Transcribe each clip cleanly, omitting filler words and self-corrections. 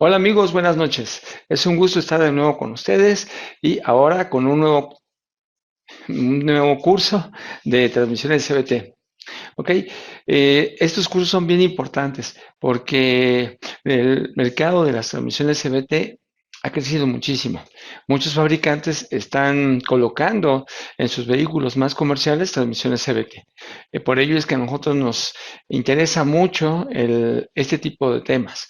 Hola amigos, buenas noches. Es un gusto estar de nuevo con ustedes y ahora con un nuevo curso de transmisiones CBT. ¿Ok? Estos cursos son bien importantes porque el mercado de las transmisiones CBT ha crecido muchísimo. Muchos fabricantes están colocando en sus vehículos más comerciales transmisiones CBT. Por ello es que a nosotros nos interesa mucho este tipo de temas.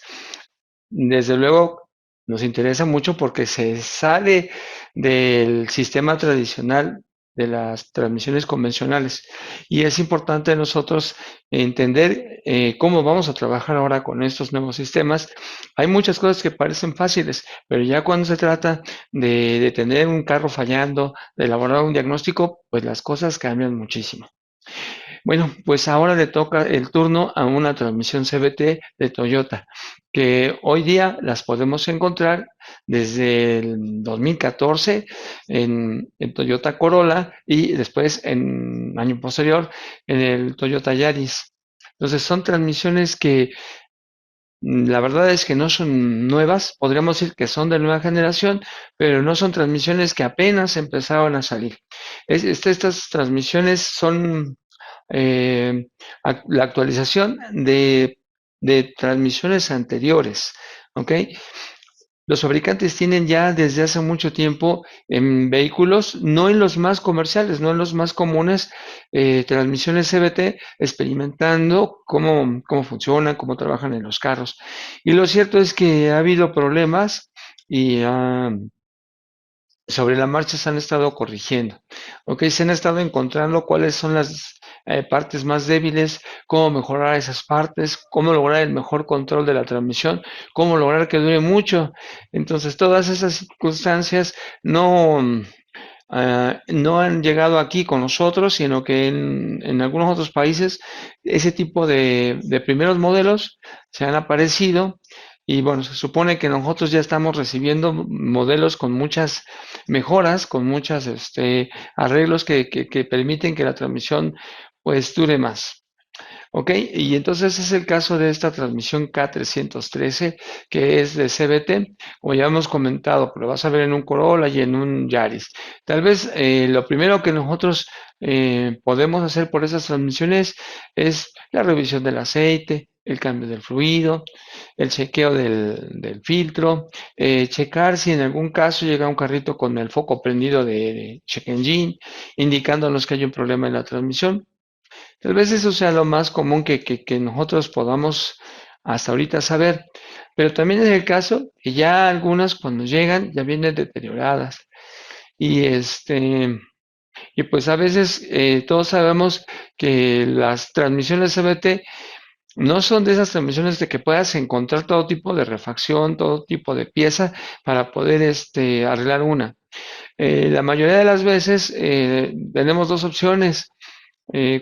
Desde luego nos interesa mucho porque se sale del sistema tradicional de las transmisiones convencionales y es importante nosotros entender cómo vamos a trabajar ahora con estos nuevos sistemas. Hay muchas cosas que parecen fáciles, pero ya cuando se trata de tener un carro fallando, de elaborar un diagnóstico, pues las cosas cambian muchísimo. Bueno, pues ahora le toca el turno a una transmisión CVT de Toyota, que hoy día las podemos encontrar desde el 2014 en Toyota Corolla y después en año posterior en el Toyota Yaris. Entonces son transmisiones que la verdad es que no son nuevas, podríamos decir que son de nueva generación, pero no son transmisiones que apenas empezaron a salir. Estas transmisiones son eh, la actualización de transmisiones anteriores, ¿ok? Los fabricantes tienen ya desde hace mucho tiempo en vehículos, no en los más comerciales, no en los más comunes, transmisiones CVT, experimentando cómo funcionan, cómo trabajan en los carros. Y lo cierto es que ha habido problemas y sobre la marcha se han estado corrigiendo. ¿Ok? Se han estado encontrando cuáles son las partes más débiles, cómo mejorar esas partes, cómo lograr el mejor control de la transmisión, cómo lograr que dure mucho. Entonces, todas esas circunstancias no han llegado aquí con nosotros, sino que en algunos otros países ese tipo de primeros modelos se han aparecido y bueno, se supone que nosotros ya estamos recibiendo modelos con muchas mejoras, con muchos arreglos que permiten que la transmisión pues dure más. ¿Ok? Y entonces es el caso de esta transmisión K313 que es de CBT, como ya hemos comentado, pero vas a ver en un Corolla y en un Yaris. Tal vez lo primero que nosotros podemos hacer por esas transmisiones es la revisión del aceite, el cambio del fluido, el chequeo del filtro, checar si en algún caso llega un carrito con el foco prendido de check engine, indicándonos que hay un problema en la transmisión. Tal vez eso sea lo más común que nosotros podamos hasta ahorita saber, pero también es el caso que ya algunas cuando llegan ya vienen deterioradas y y pues a veces todos sabemos que las transmisiones CBT no son de esas transmisiones de que puedas encontrar todo tipo de refacción, todo tipo de pieza para poder arreglar una. La mayoría de las veces tenemos dos opciones.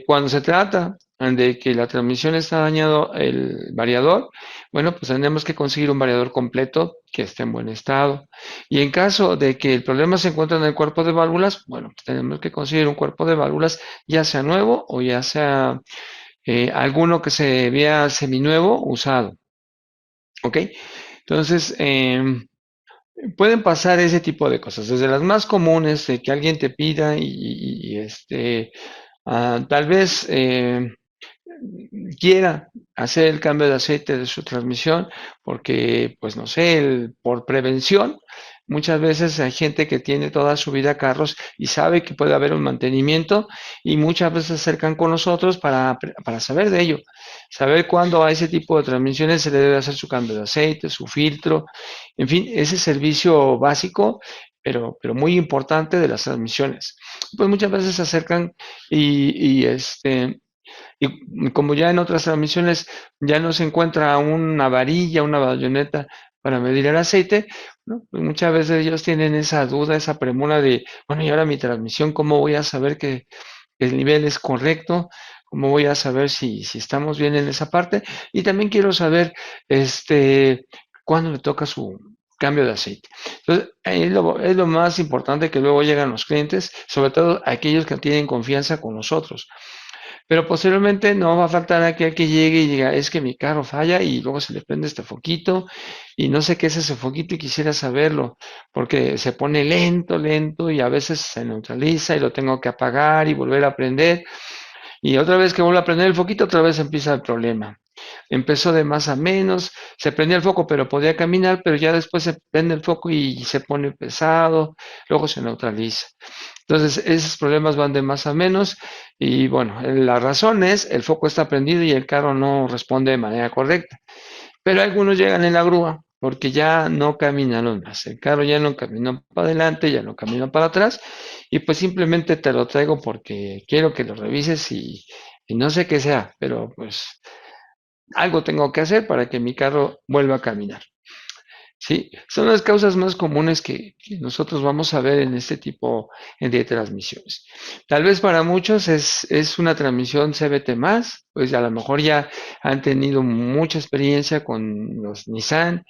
Cuando se trata de que la transmisión está dañado el variador, bueno, pues tenemos que conseguir un variador completo que esté en buen estado. Y en caso de que el problema se encuentre en el cuerpo de válvulas, bueno, pues tenemos que conseguir un cuerpo de válvulas ya sea nuevo o ya sea alguno que se vea seminuevo usado. ¿Ok? Entonces, pueden pasar ese tipo de cosas, desde las más comunes, de que alguien te pida tal vez quiera hacer el cambio de aceite de su transmisión porque, pues no sé, por prevención, muchas veces hay gente que tiene toda su vida carros y sabe que puede haber un mantenimiento y muchas veces se acercan con nosotros para saber de ello, saber cuándo a ese tipo de transmisiones se le debe hacer su cambio de aceite, su filtro, en fin, ese servicio básico. Pero muy importante de las transmisiones. Pues muchas veces se acercan y como ya en otras transmisiones ya no se encuentra una varilla, una bayoneta para medir el aceite, ¿no? Pues muchas veces ellos tienen esa duda, esa premura de, bueno, y ahora mi transmisión, ¿cómo voy a saber que el nivel es correcto? ¿Cómo voy a saber si estamos bien en esa parte? Y también quiero saber, cuándo le toca su cambio de aceite. Entonces, es lo más importante que luego llegan los clientes, sobre todo aquellos que tienen confianza con nosotros. Pero posteriormente no va a faltar aquel que llegue y diga, es que mi carro falla y luego se le prende este foquito y no sé qué es ese foquito y quisiera saberlo, porque se pone lento, lento y a veces se neutraliza y lo tengo que apagar y volver a prender. Y otra vez que vuelvo a prender el foquito, otra vez empieza el problema. Empezó de más a menos, se prendía el foco pero podía caminar, pero ya después se prende el foco y se pone pesado, luego se neutraliza. Entonces, esos problemas van de más a menos y bueno, la razón es el foco está prendido y el carro no responde de manera correcta. Pero algunos llegan en la grúa porque ya no caminaron más. El carro ya no caminó para adelante, ya no caminó para atrás y pues simplemente te lo traigo porque quiero que lo revises y no sé qué sea, pero pues algo tengo que hacer para que mi carro vuelva a caminar. Sí, son las causas más comunes que nosotros vamos a ver en este tipo de transmisiones. Tal vez para muchos es una transmisión CVT más, pues a lo mejor ya han tenido mucha experiencia con los Nissan,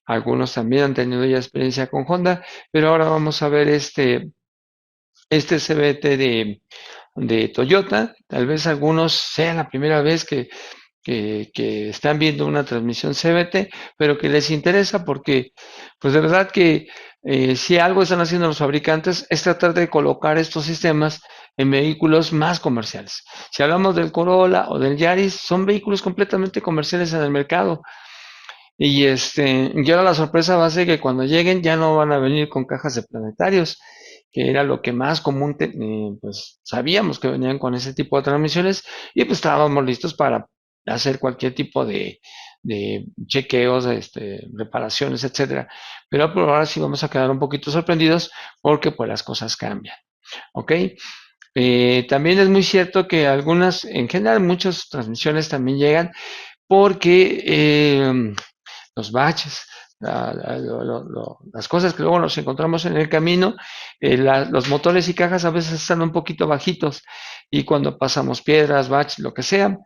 algunos también han tenido ya experiencia con Honda, pero ahora vamos a ver este CVT de Toyota. Tal vez algunos sea la primera vez que están viendo una transmisión CVT, pero que les interesa porque, pues de verdad que si algo están haciendo los fabricantes es tratar de colocar estos sistemas en vehículos más comerciales. Si hablamos del Corolla o del Yaris, son vehículos completamente comerciales en el mercado. Y ahora la sorpresa va a ser que cuando lleguen ya no van a venir con cajas de planetarios, que era lo que más común, pues sabíamos que venían con ese tipo de transmisiones y pues estábamos listos para hacer cualquier tipo de chequeos, reparaciones, etcétera. Pero por ahora sí vamos a quedar un poquito sorprendidos porque pues las cosas cambian, ¿ok? También es muy cierto que algunas, en general muchas transmisiones también llegan porque los baches, las cosas que luego nos encontramos en el camino, los motores y cajas a veces están un poquito bajitos y cuando pasamos piedras, baches, lo que sea,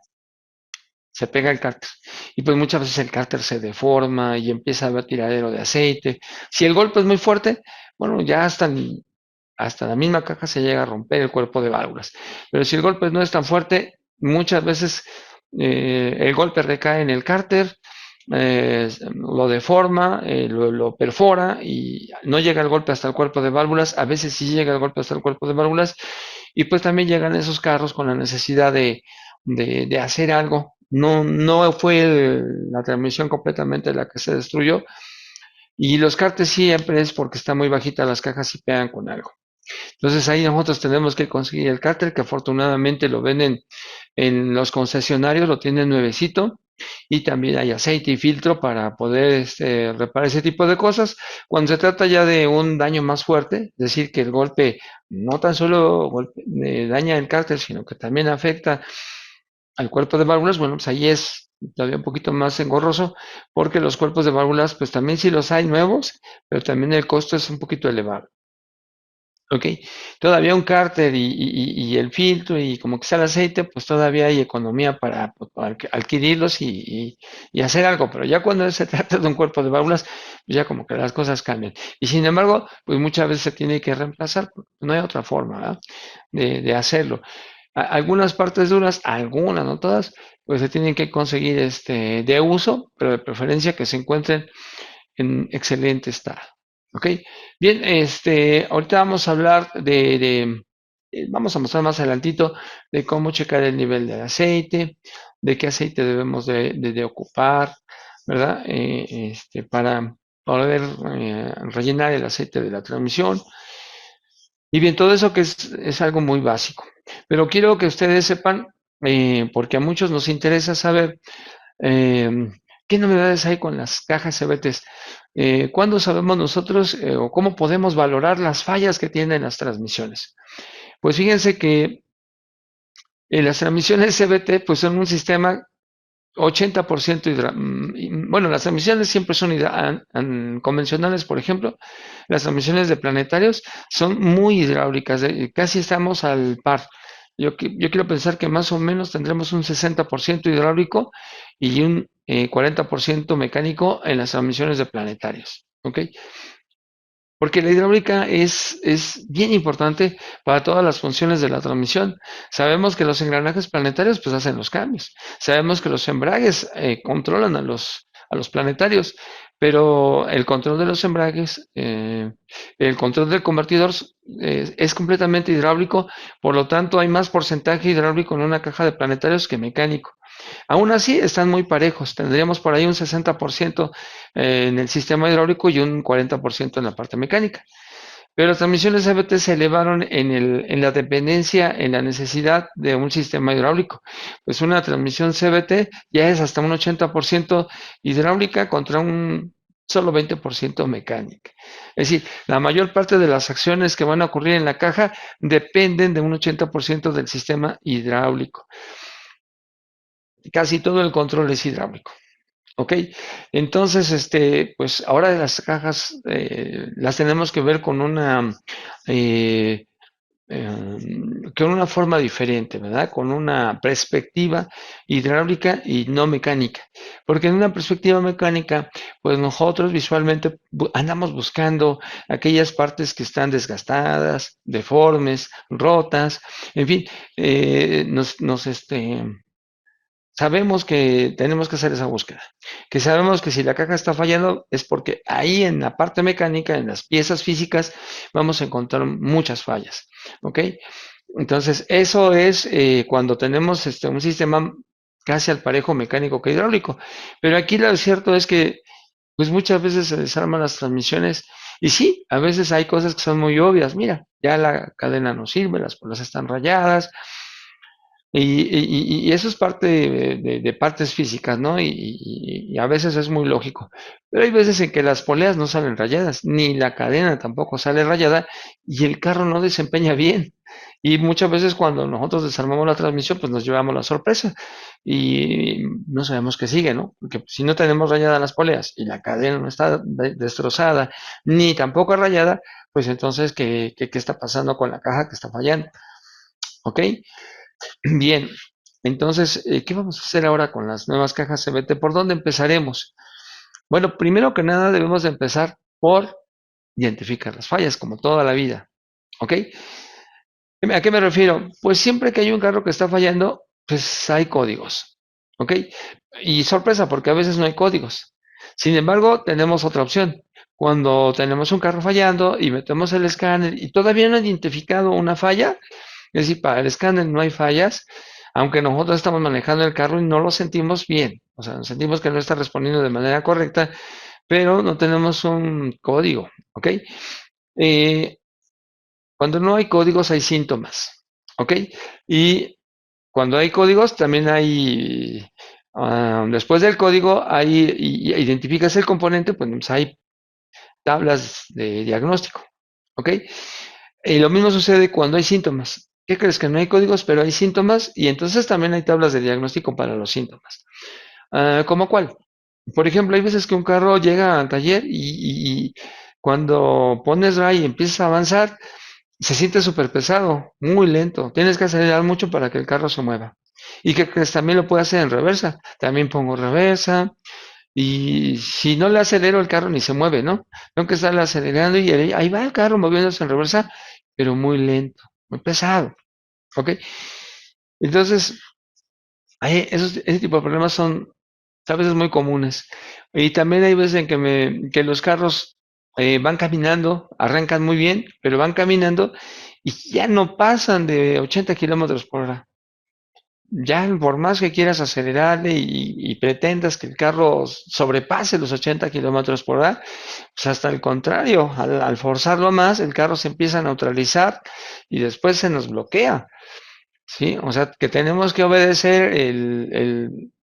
se pega el cárter. Y pues muchas veces el cárter se deforma y empieza a haber tiradero de aceite. Si el golpe es muy fuerte, bueno, ya hasta la misma caja se llega a romper el cuerpo de válvulas. Pero si el golpe no es tan fuerte, muchas veces el golpe recae en el cárter, lo deforma, lo perfora y no llega el golpe hasta el cuerpo de válvulas. A veces sí llega el golpe hasta el cuerpo de válvulas y pues también llegan esos carros con la necesidad de hacer algo. No, no fue la transmisión completamente la que se destruyó y los cárteres siempre es porque está muy bajita las cajas y pegan con algo. Entonces ahí nosotros tenemos que conseguir el cárter, que afortunadamente lo venden en los concesionarios, lo tienen nuevecito, y también hay aceite y filtro para poder reparar ese tipo de cosas. Cuando se trata ya de un daño más fuerte, es decir, que el golpe no tan solo daña el cárter, sino que también afecta al cuerpo de válvulas, bueno, pues ahí es todavía un poquito más engorroso, porque los cuerpos de válvulas, pues también sí los hay nuevos, pero también el costo es un poquito elevado. ¿Ok? Todavía un cárter y el filtro y como que sea el aceite, pues todavía hay economía para adquirirlos y hacer algo, pero ya cuando se trata de un cuerpo de válvulas, pues ya como que las cosas cambian. Y sin embargo, pues muchas veces se tiene que reemplazar, porque no hay otra forma, ¿verdad? de hacerlo. Algunas partes duras, algunas, no todas, pues se tienen que conseguir de uso, pero de preferencia que se encuentren en excelente estado. ¿Ok? Bien, ahorita vamos a hablar vamos a mostrar más adelantito de cómo checar el nivel del aceite, de qué aceite debemos de ocupar, ¿verdad? Para poder rellenar el aceite de la transmisión. Y bien, todo eso que es algo muy básico. Pero quiero que ustedes sepan, porque a muchos nos interesa saber eh, ¿qué novedades hay con las cajas CVTs? ¿Cuándo sabemos nosotros o cómo podemos valorar las fallas que tienen las transmisiones? Pues fíjense que las transmisiones CVT pues son un sistema 80% bueno, las transmisiones siempre son convencionales, por ejemplo, las transmisiones de planetarios son muy hidráulicas, casi estamos al par. Yo quiero pensar que más o menos tendremos un 60% hidráulico y un 40% mecánico en las transmisiones de planetarios. ¿Ok? porque la hidráulica es bien importante para todas las funciones de la transmisión. Sabemos que los engranajes planetarios pues hacen los cambios. Sabemos que los embragues controlan a los planetarios, pero el control de los embragues, el control del convertidor es completamente hidráulico, por lo tanto hay más porcentaje hidráulico en una caja de planetarios que mecánico. Aún así, están muy parejos. Tendríamos por ahí un 60% en el sistema hidráulico y un 40% en la parte mecánica. Pero las transmisiones CVT se elevaron en la dependencia, en la necesidad de un sistema hidráulico. Pues una transmisión CVT ya es hasta un 80% hidráulica contra un solo 20% mecánica. Es decir, la mayor parte de las acciones que van a ocurrir en la caja dependen de un 80% del sistema hidráulico. Casi todo el control es hidráulico. ¿Ok? Entonces, pues ahora las cajas las tenemos que ver eh, con una forma diferente, ¿verdad? Con una perspectiva hidráulica y no mecánica. Porque en una perspectiva mecánica, pues nosotros visualmente andamos buscando aquellas partes que están desgastadas, deformes, rotas, en fin, sabemos que tenemos que hacer esa búsqueda, que sabemos que si la caja está fallando es porque ahí en la parte mecánica, en las piezas físicas, vamos a encontrar muchas fallas, ¿ok? Entonces, eso es cuando tenemos un sistema casi al parejo mecánico que hidráulico. Pero aquí lo cierto es que, pues muchas veces se desarman las transmisiones y sí, a veces hay cosas que son muy obvias. Mira, ya la cadena no sirve, las polas están rayadas, y eso es parte de partes físicas, ¿no? Y a veces es muy lógico. Pero hay veces en que las poleas no salen rayadas, ni la cadena tampoco sale rayada y el carro no desempeña bien. Y muchas veces cuando nosotros desarmamos la transmisión, pues nos llevamos la sorpresa y no sabemos qué sigue, ¿no? Porque si no tenemos rayadas las poleas y la cadena no está destrozada, ni tampoco rayada, pues entonces, ¿qué está pasando con la caja que está fallando? ¿Ok? Bien, entonces, ¿qué vamos a hacer ahora con las nuevas cajas CVT? ¿Por dónde empezaremos? Bueno, primero que nada debemos de empezar por identificar las fallas, como toda la vida. ¿Ok? ¿A qué me refiero? Pues siempre que hay un carro que está fallando, pues hay códigos. ¿Ok? Y sorpresa, porque a veces no hay códigos. Sin embargo, tenemos otra opción. Cuando tenemos un carro fallando y metemos el escáner y todavía no ha identificado una falla, es decir, para el escáner no hay fallas, aunque nosotros estamos manejando el carro y no lo sentimos bien. O sea, sentimos que no está respondiendo de manera correcta, pero no tenemos un código, ¿ok? Eh, Cuando no hay códigos hay síntomas, ¿ok? Y cuando hay códigos también hay, después del código, identificas el componente, pues hay tablas de diagnóstico, ¿ok? Y lo mismo sucede cuando hay síntomas. ¿Qué crees? Que no hay códigos, pero hay síntomas y entonces también hay tablas de diagnóstico para los síntomas. ¿Cómo cuál? Por ejemplo, hay veces que un carro llega al taller y cuando pones RAI y empiezas a avanzar, se siente súper pesado, muy lento. Tienes que acelerar mucho para que el carro se mueva. Y que crees, también lo puedo hacer en reversa. También pongo reversa, y si no le acelero, el carro ni se mueve, ¿no? Tengo que estarle acelerando y ahí va el carro moviéndose en reversa, pero muy lento, muy pesado, ¿ok? Entonces, ese tipo de problemas son a veces muy comunes. Y también hay veces en que los carros van caminando, arrancan muy bien, pero van caminando y ya no pasan de 80 kilómetros por hora. Ya por más que quieras acelerarle y pretendas que el carro sobrepase los 80 kilómetros por hora, pues hasta el contrario, al forzarlo más, el carro se empieza a neutralizar y después se nos bloquea, ¿sí? O sea, que tenemos que obedecer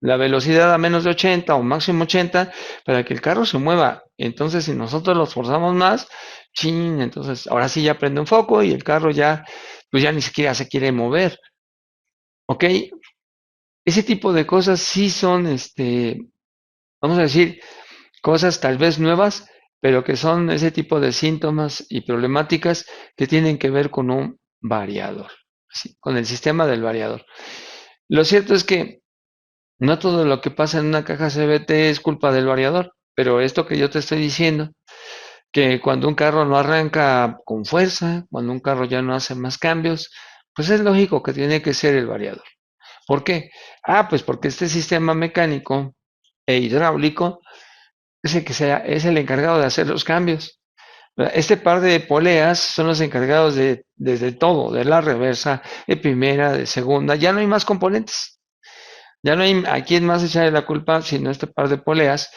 la velocidad a menos de 80 o máximo 80 para que el carro se mueva. Entonces, si nosotros los forzamos más, chin, entonces ahora sí ya prende un foco y el carro ya, pues ya ni siquiera se quiere mover, ¿ok? Ese tipo de cosas sí son, vamos a decir, cosas tal vez nuevas, pero que son ese tipo de síntomas y problemáticas que tienen que ver con un variador, ¿sí? Con el sistema del variador. Lo cierto es que no todo lo que pasa en una caja CVT es culpa del variador, pero esto que yo te estoy diciendo, que cuando un carro no arranca con fuerza, cuando un carro ya no hace más cambios, pues es lógico que tiene que ser el variador. ¿Por qué? Ah, pues porque este sistema mecánico e hidráulico es el que es el encargado de hacer los cambios. Este par de poleas son los encargados de todo, de la reversa, de primera, de segunda. Ya no hay más componentes. Ya no hay a quién más echarle la culpa sino este par de poleas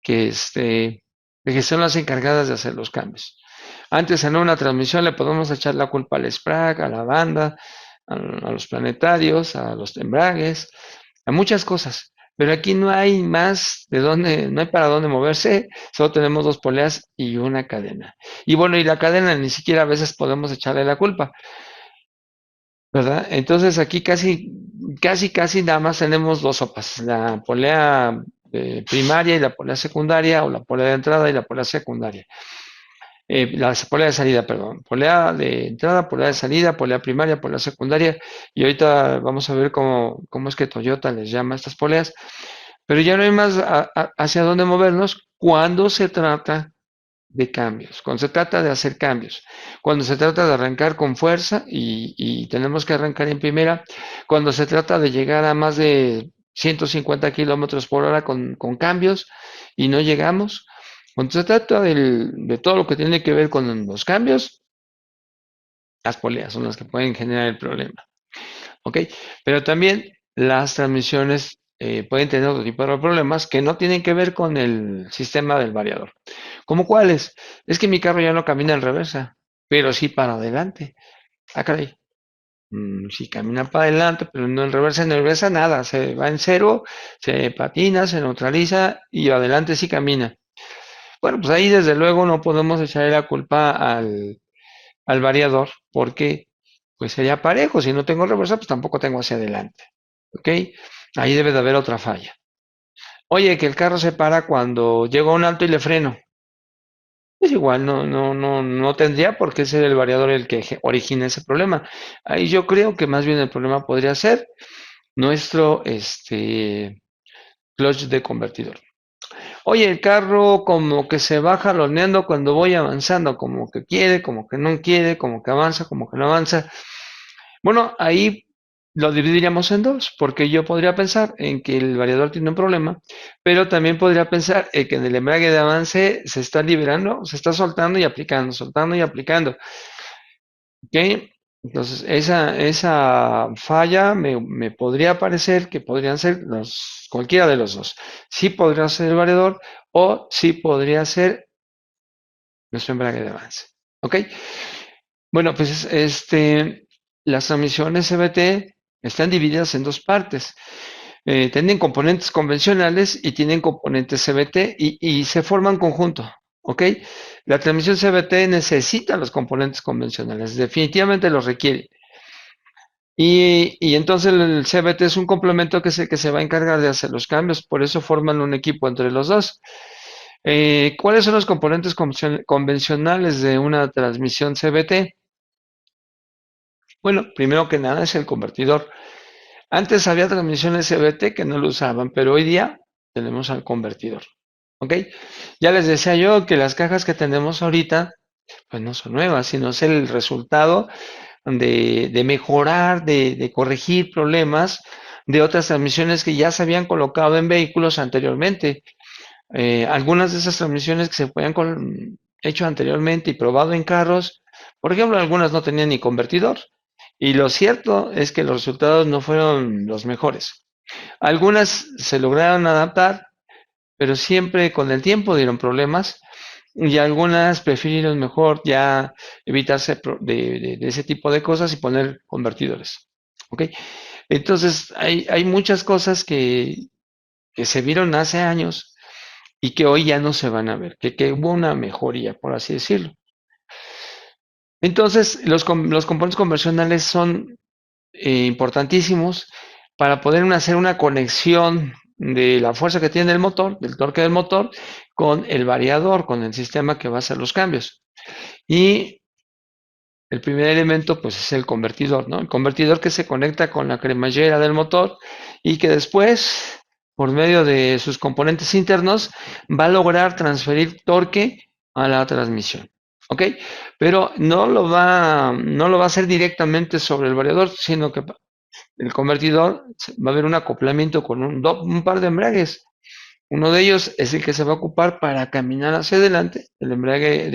que, que son las encargadas de hacer los cambios. Antes en una transmisión le podemos echar la culpa al SPRAC, a la banda, a los planetarios, a los embragues, a muchas cosas. Pero aquí no hay más de dónde, no hay para dónde moverse, solo tenemos dos poleas y una cadena. Y bueno, y la cadena ni siquiera a veces podemos echarle la culpa, ¿verdad? Entonces aquí casi nada más tenemos dos sopas, la polea primaria y la polea secundaria, o la polea de entrada y la polea secundaria. La polea de salida, perdón. Polea de entrada, polea de salida, polea primaria, polea secundaria. Y ahorita vamos a ver cómo es que Toyota les llama a estas poleas. Pero ya no hay más hacia dónde movernos cuando se trata de cambios, cuando se trata de hacer cambios, cuando se trata de arrancar con fuerza y tenemos que arrancar en primera, cuando se trata de llegar a más de 150 kilómetros por hora con cambios y no llegamos, cuando se trata de todo lo que tiene que ver con los cambios, las poleas son las que pueden generar el problema, ¿ok? Pero también las transmisiones pueden tener otro tipo de problemas que no tienen que ver con el sistema del variador. ¿Cómo cuáles? Es que mi carro ya no camina en reversa, pero sí para adelante. Ah, caray. Sí camina para adelante, pero no en reversa nada. Se va en cero, se patina, se neutraliza y adelante sí camina. Bueno, pues ahí desde luego no podemos echarle la culpa al variador, porque pues sería parejo. Si no tengo reversa, pues tampoco tengo hacia adelante. ¿Ok? Ahí debe de haber otra falla. Oye, que el carro se para cuando llego a un alto y le freno. Pues igual no tendría por qué ser el variador el que origina ese problema. Ahí yo creo que más bien el problema podría ser nuestro clutch de convertidor. Oye, el carro como que se va jaloneando cuando voy avanzando, como que quiere, como que no quiere, como que avanza, como que no avanza. Bueno, ahí lo dividiríamos en dos, porque yo podría pensar en que el variador tiene un problema, pero también podría pensar en que en el embrague de avance se está liberando, se está soltando y aplicando. ¿Ok? Entonces, esa falla me podría parecer que podrían ser cualquiera de los dos. Sí podría ser el variador o sí podría ser nuestro embrague de avance. ¿Ok? Bueno, pues las transmisiones CVT están divididas en dos partes. Tienen componentes convencionales y tienen componentes CVT y se forman conjunto. ¿Ok? La transmisión CVT necesita los componentes convencionales, definitivamente los requiere. Y entonces el CVT es un complemento que se va a encargar de hacer los cambios, por eso forman un equipo entre los dos. ¿Cuáles son los componentes convencionales de una transmisión CVT? Bueno, primero que nada es el convertidor. Antes había transmisiones CVT que no lo usaban, pero hoy día tenemos al convertidor. ¿Ok? Ya les decía yo que las cajas que tenemos ahorita, pues no son nuevas, sino es el resultado de mejorar, de corregir problemas de otras transmisiones que ya se habían colocado en vehículos anteriormente. Algunas de esas transmisiones que se habían hecho anteriormente y probado en carros, por ejemplo, algunas no tenían ni convertidor. Y lo cierto es que los resultados no fueron los mejores. Algunas se lograron adaptar, pero siempre con el tiempo dieron problemas y algunas prefirieron mejor ya evitarse de ese tipo de cosas y poner convertidores. ¿Ok? Entonces hay muchas cosas que se vieron hace años y que hoy ya no se van a ver, que hubo una mejoría, por así decirlo. Entonces, los componentes convencionales son importantísimos para poder hacer una conexión de la fuerza que tiene el motor, del torque del motor, con el variador, con el sistema que va a hacer los cambios. Y el primer elemento, pues, es el convertidor, ¿no? El convertidor que se conecta con la cremallera del motor y que después, por medio de sus componentes internos, va a lograr transferir torque a la transmisión. ¿Ok? Pero no lo va a hacer directamente sobre el variador, sino que el convertidor va a haber un acoplamiento con un par de embragues. Uno de ellos es el que se va a ocupar para caminar hacia adelante, el embrague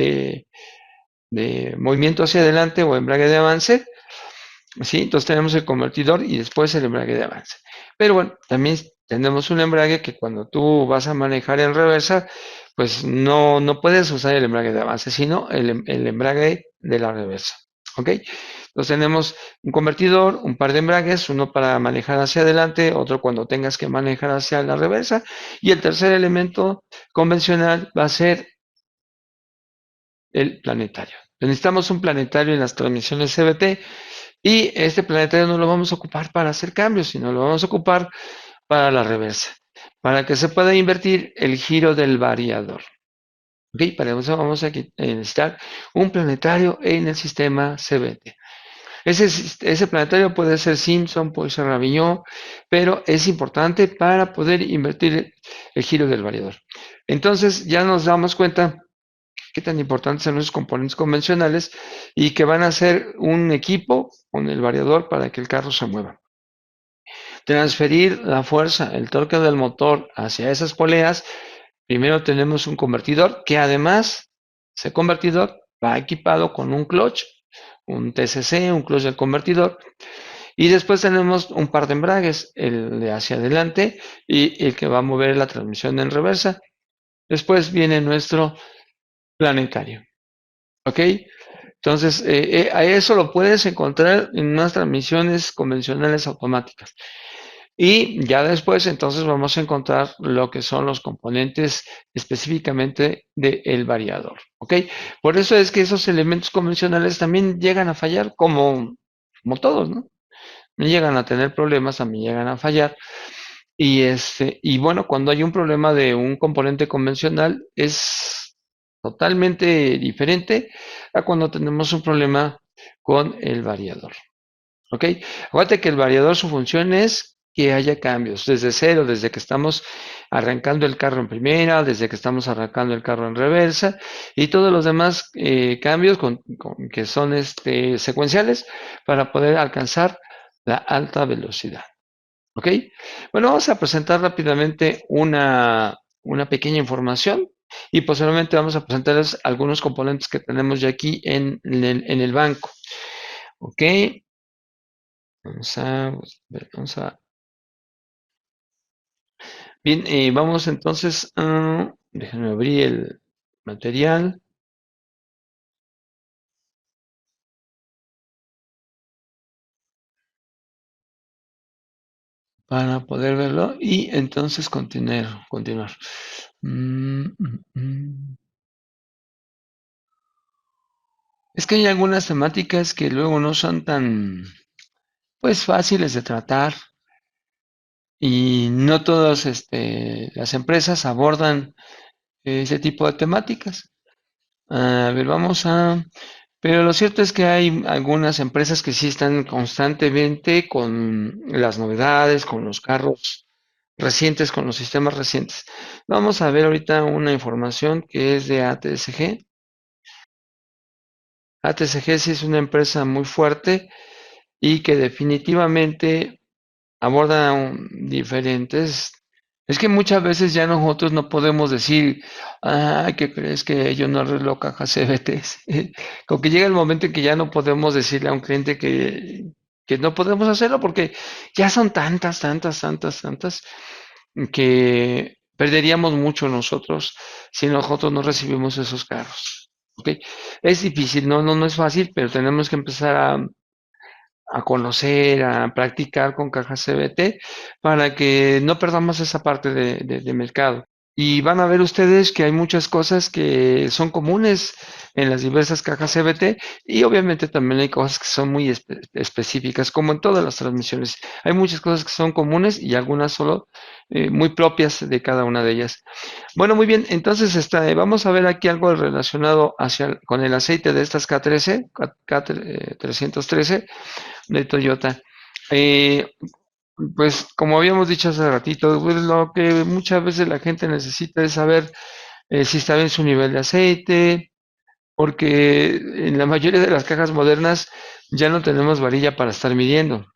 de movimiento hacia adelante o embrague de avance. ¿Sí? Entonces tenemos el convertidor y después el embrague de avance. Pero bueno, también tenemos un embrague que cuando tú vas a manejar en reversa, pues no puedes usar el embrague de avance, sino el embrague de la reversa. ¿Ok? Entonces tenemos un convertidor, un par de embragues, uno para manejar hacia adelante, otro cuando tengas que manejar hacia la reversa, y el tercer elemento convencional va a ser el planetario. Necesitamos un planetario en las transmisiones CBT y este planetario no lo vamos a ocupar para hacer cambios, sino lo vamos a ocupar para la reversa, para que se pueda invertir el giro del variador. ¿Ok? Para eso vamos a necesitar un planetario en el sistema CBT. Ese planetario puede ser Simpson, puede ser Ravillon, pero es importante para poder invertir el giro del variador. Entonces ya nos damos cuenta qué tan importantes son los componentes convencionales y que van a ser un equipo con el variador para que el carro se mueva. Transferir la fuerza, el torque del motor hacia esas poleas, primero tenemos un convertidor que además, ese convertidor va equipado con un clutch, un TCC, un clutch del convertidor, y después tenemos un par de embragues, el de hacia adelante y el que va a mover la transmisión en reversa. Después viene nuestro planetario. ¿Ok? Entonces, a eso lo puedes encontrar en unas transmisiones convencionales automáticas. Y ya después, entonces, vamos a encontrar lo que son los componentes específicamente del variador. ¿Ok? Por eso es que esos elementos convencionales también llegan a fallar como todos, ¿no? No llegan a tener problemas, también llegan a fallar. Y bueno, cuando hay un problema de un componente convencional, es totalmente diferente a cuando tenemos un problema con el variador. ¿Ok? Acuérdate que el variador, su función es que haya cambios desde cero, desde que estamos arrancando el carro en primera, desde que estamos arrancando el carro en reversa y todos los demás cambios que son secuenciales para poder alcanzar la alta velocidad. ¿Ok? Bueno, vamos a presentar rápidamente una pequeña información y posteriormente vamos a presentarles algunos componentes que tenemos ya aquí en el banco. ¿Ok? Vamos a. Bien, vamos entonces a. Déjenme abrir el material para poder verlo y entonces continuar. Mm, mm, mm. Es que hay algunas temáticas que luego no son tan, pues, fáciles de tratar y no todas las empresas abordan ese tipo de temáticas. A ver, pero lo cierto es que hay algunas empresas que sí están constantemente con las novedades, con los carros recientes, con los sistemas recientes. Vamos a ver ahorita una información que es de ATSG. ATSG sí es una empresa muy fuerte y que definitivamente aborda diferentes. Es que muchas veces ya nosotros no podemos decir, ¿qué crees que yo no arreglo cajas CVT? Como que llega el momento en que ya no podemos decirle a un cliente que no podemos hacerlo porque ya son tantas, tantas, tantas, tantas que perderíamos mucho nosotros si nosotros no recibimos esos carros. ¿Ok? Es difícil, no es fácil, pero tenemos que empezar a conocer, a practicar con cajas CBT para que no perdamos esa parte de mercado. Y van a ver ustedes que hay muchas cosas que son comunes en las diversas cajas CBT y obviamente también hay cosas que son muy específicas, como en todas las transmisiones. Hay muchas cosas que son comunes y algunas solo muy propias de cada una de ellas. Bueno, muy bien, entonces vamos a ver aquí algo relacionado con el aceite de estas K13, K313 de Toyota. Eh, pues como habíamos dicho hace ratito, pues, lo que muchas veces la gente necesita es saber si está bien su nivel de aceite, porque en la mayoría de las cajas modernas ya no tenemos varilla para estar midiendo.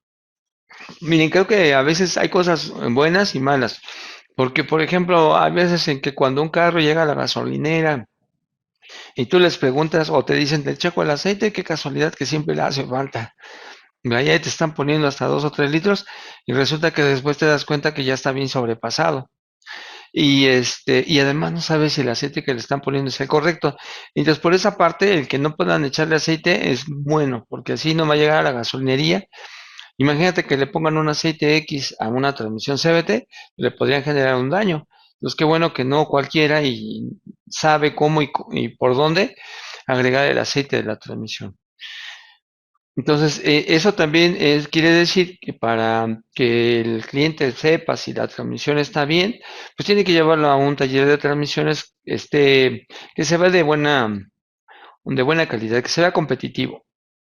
Miren, creo que a veces hay cosas buenas y malas, porque por ejemplo, hay veces en que cuando un carro llega a la gasolinera y tú les preguntas o te dicen, te checo el aceite, qué casualidad que siempre le hace falta. Ahí te están poniendo hasta 2 o 3 litros y resulta que después te das cuenta que ya está bien sobrepasado. Y además no sabes si el aceite que le están poniendo es el correcto. Entonces, por esa parte, el que no puedan echarle aceite es bueno, porque así no va a llegar a la gasolinería. Imagínate que le pongan un aceite X a una transmisión CVT, le podrían generar un daño. Entonces, qué bueno que no cualquiera y sabe cómo y por dónde agregar el aceite de la transmisión. Entonces, eso también quiere decir que para que el cliente sepa si la transmisión está bien, pues tiene que llevarlo a un taller de transmisiones que se vea de buena calidad, que sea competitivo,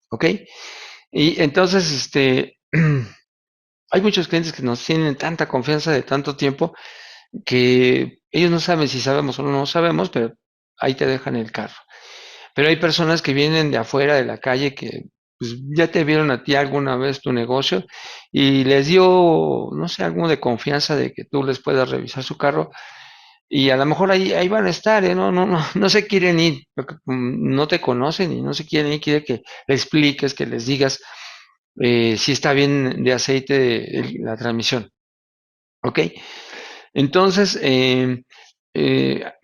¿ok? Y entonces, hay muchos clientes que nos tienen tanta confianza de tanto tiempo que ellos no saben si sabemos o no sabemos, pero ahí te dejan el carro. Pero hay personas que vienen de afuera de la calle que pues, ya te vieron a ti alguna vez tu negocio y les dio, no sé, algo de confianza de que tú les puedas revisar su carro y a lo mejor ahí van a estar, ¿eh? No se quieren ir, porque no te conocen y no se quieren ir, quiere que le expliques, que les digas si está bien de aceite la transmisión, ¿ok? Entonces,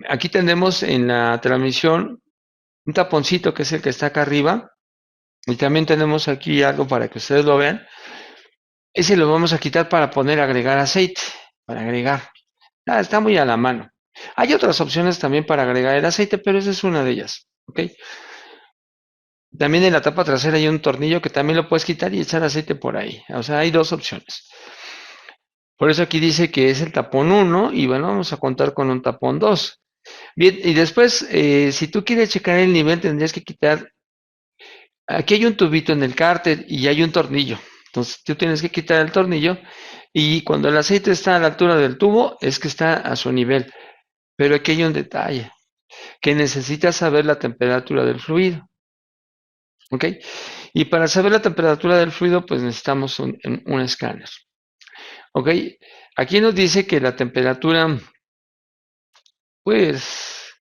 aquí tenemos en la transmisión un taponcito que es el que está acá arriba. Y también tenemos aquí algo para que ustedes lo vean. Ese lo vamos a quitar para poner agregar aceite, para agregar. Está muy a la mano. Hay otras opciones también para agregar el aceite, pero esa es una de ellas. ¿Ok? También en la tapa trasera hay un tornillo que también lo puedes quitar y echar aceite por ahí. O sea, hay dos opciones. Por eso aquí dice que es el tapón uno y bueno, vamos a contar con un tapón 2. Bien, y después, si tú quieres checar el nivel, tendrías que quitar. Aquí hay un tubito en el cárter y hay un tornillo. Entonces tú tienes que quitar el tornillo y cuando el aceite está a la altura del tubo es que está a su nivel. Pero aquí hay un detalle, que necesitas saber la temperatura del fluido. ¿Ok? Y para saber la temperatura del fluido, pues necesitamos un escáner. ¿Ok? Aquí nos dice que la temperatura, pues,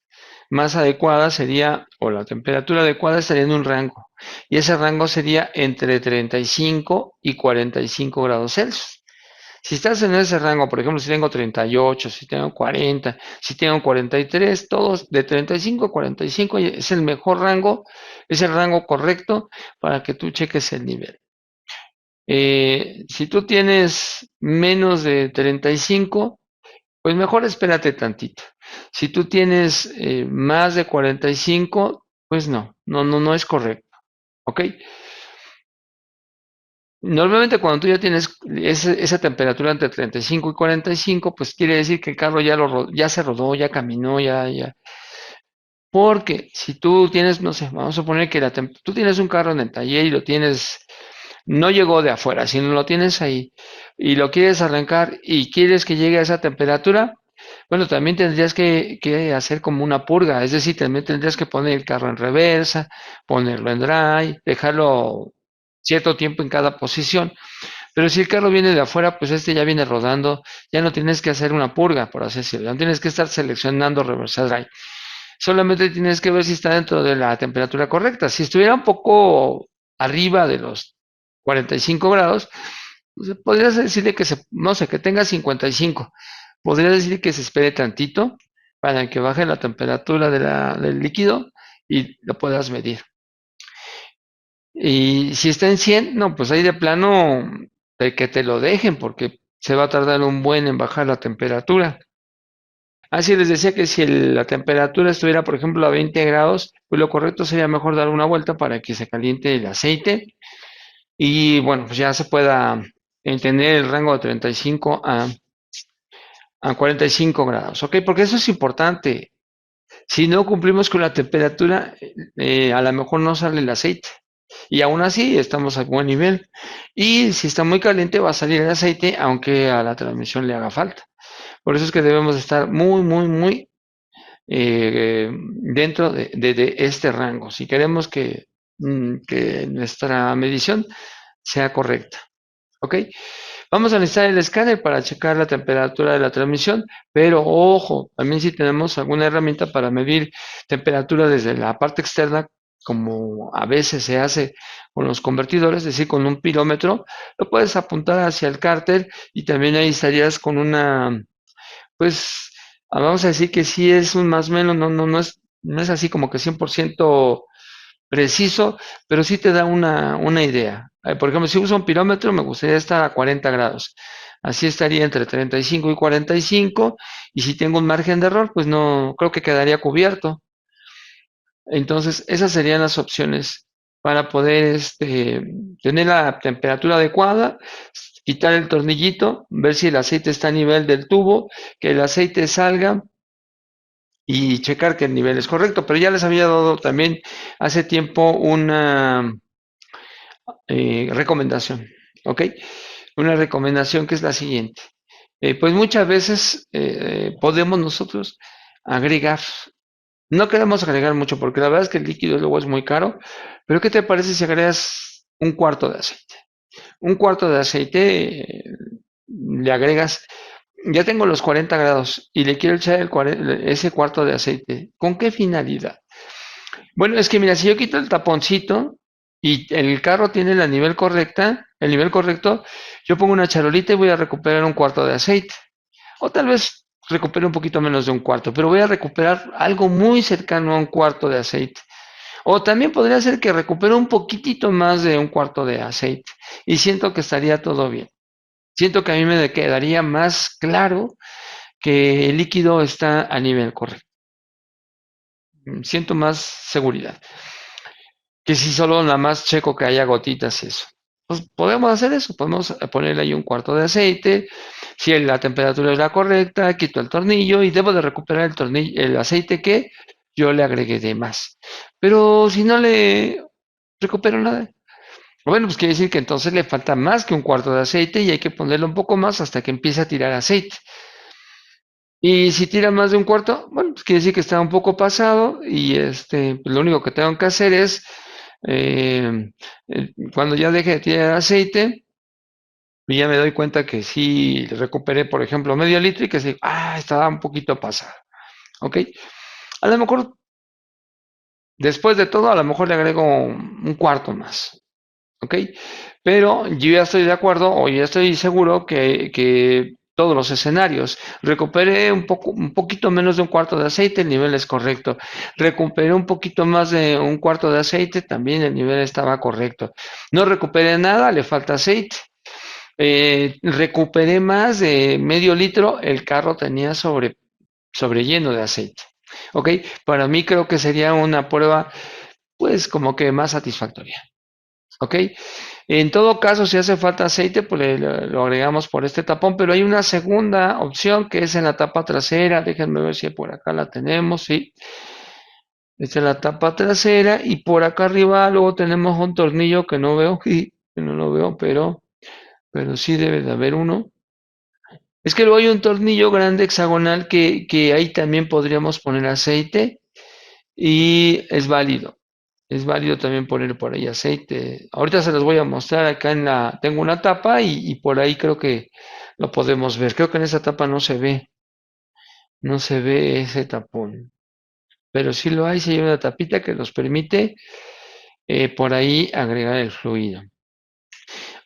más adecuada sería, o la temperatura adecuada estaría en un rango. Y ese rango sería entre 35 y 45 grados Celsius. Si estás en ese rango, por ejemplo, si tengo 38, si tengo 40, si tengo 43, todos de 35 a 45 es el mejor rango, es el rango correcto para que tú cheques el nivel. Si tú tienes menos de 35, pues mejor espérate tantito. Si tú tienes más de 45, pues no es correcto. ¿Ok? Normalmente cuando tú ya tienes esa temperatura entre 35 y 45, pues quiere decir que el carro ya se rodó, ya caminó, ya. Porque si tú tienes, no sé, vamos a suponer que tú tienes un carro en el taller y lo tienes, no llegó de afuera, sino lo tienes ahí y lo quieres arrancar y quieres que llegue a esa temperatura, bueno, también tendrías que hacer como una purga, es decir, también tendrías que poner el carro en reversa, ponerlo en drive, dejarlo cierto tiempo en cada posición. Pero si el carro viene de afuera, pues este ya viene rodando, ya no tienes que hacer una purga, por así decirlo, no tienes que estar seleccionando reversa drive. Solamente tienes que ver si está dentro de la temperatura correcta. Si estuviera un poco arriba de los 45 grados, pues podrías decirle que no sé, que tenga 55. Podrías decir que se espere tantito para que baje la temperatura del líquido y lo puedas medir. Y si está en 100, no, pues ahí de plano de que te lo dejen porque se va a tardar un buen en bajar la temperatura. Así les decía que si la temperatura estuviera, por ejemplo, a 20 grados, pues lo correcto sería mejor dar una vuelta para que se caliente el aceite y bueno, pues ya se pueda entender el rango de 35 a 45 grados, ¿ok? Porque eso es importante. Si no cumplimos con la temperatura, a lo mejor no sale el aceite. Y aún así estamos a buen nivel. Y si está muy caliente va a salir el aceite, aunque a la transmisión le haga falta. Por eso es que debemos estar muy, muy, muy dentro de este rango. Si queremos que nuestra medición sea correcta. ¿Ok? Vamos a necesitar el escáner para checar la temperatura de la transmisión, pero ojo, también si tenemos alguna herramienta para medir temperatura desde la parte externa, como a veces se hace con los convertidores, es decir, con un pirómetro, lo puedes apuntar hacia el cárter y también ahí estarías con una, pues, vamos a decir que sí es un más o menos, no es así como que 100% preciso, pero sí te da una idea. Por ejemplo, si uso un pirómetro, me gustaría estar a 40 grados. Así estaría entre 35 y 45, y si tengo un margen de error, pues no creo que quedaría cubierto. Entonces, esas serían las opciones para poder tener la temperatura adecuada, quitar el tornillito, ver si el aceite está a nivel del tubo, que el aceite salga y checar que el nivel es correcto. Pero ya les había dado también hace tiempo una recomendación, ¿ok? Una recomendación que es la siguiente. Pues muchas veces podemos nosotros agregar, no queremos agregar mucho porque la verdad es que el líquido luego es muy caro, pero ¿qué te parece si agregas un cuarto de aceite? Un cuarto de aceite, le agregas, ya tengo los 40 grados y le quiero echar ese cuarto de aceite. ¿Con qué finalidad? Bueno, es que mira, si yo quito el taponcito y el carro tiene el nivel correcto, yo pongo una charolita y voy a recuperar un cuarto de aceite. O tal vez recupere un poquito menos de un cuarto, pero voy a recuperar algo muy cercano a un cuarto de aceite. O también podría ser que recupere un poquitito más de un cuarto de aceite. Y siento que estaría todo bien. Siento que a mí me quedaría más claro que el líquido está a nivel correcto. Siento más seguridad que si solo nada más checo que haya gotitas y eso. Pues podemos hacer eso, podemos ponerle ahí un cuarto de aceite, si la temperatura es la correcta, quito el tornillo y debo de recuperar el tornillo, el aceite que yo le agregué de más. Pero si no le recupero nada, bueno, pues quiere decir que entonces le falta más que un cuarto de aceite y hay que ponerle un poco más hasta que empiece a tirar aceite. Y si tira más de un cuarto, bueno, pues quiere decir que está un poco pasado y pues lo único que tengo que hacer es, eh, cuando ya deje de tirar aceite, y ya me doy cuenta que sí recuperé, por ejemplo, medio litro y que sí, estaba un poquito pasado, ¿ok? A lo mejor, después de todo, a lo mejor le agrego un cuarto más, ¿ok? Pero yo ya estoy de acuerdo o ya estoy seguro que todos los escenarios, recuperé un poquito menos de un cuarto de aceite, el nivel es correcto. Recuperé un poquito más de un cuarto de aceite, también el nivel estaba correcto. No recuperé nada, le falta aceite. Recuperé más de medio litro, el carro tenía sobre lleno de aceite. ¿Ok? Para mí creo que sería una prueba, pues, como que más satisfactoria. ¿Ok? En todo caso, si hace falta aceite, pues lo agregamos por este tapón, pero hay una segunda opción que es en la tapa trasera. Déjenme ver si por acá la tenemos, sí. Esta es la tapa trasera y por acá arriba luego tenemos un tornillo que no veo, y que no lo veo, pero sí debe de haber uno. Es que luego hay un tornillo grande hexagonal que ahí también podríamos poner aceite y es válido. Es válido también poner por ahí aceite. Ahorita se los voy a mostrar acá tengo una tapa y por ahí creo que lo podemos ver. Creo que en esa tapa no se ve ese tapón. Pero sí lo hay, sí hay una tapita que nos permite por ahí agregar el fluido.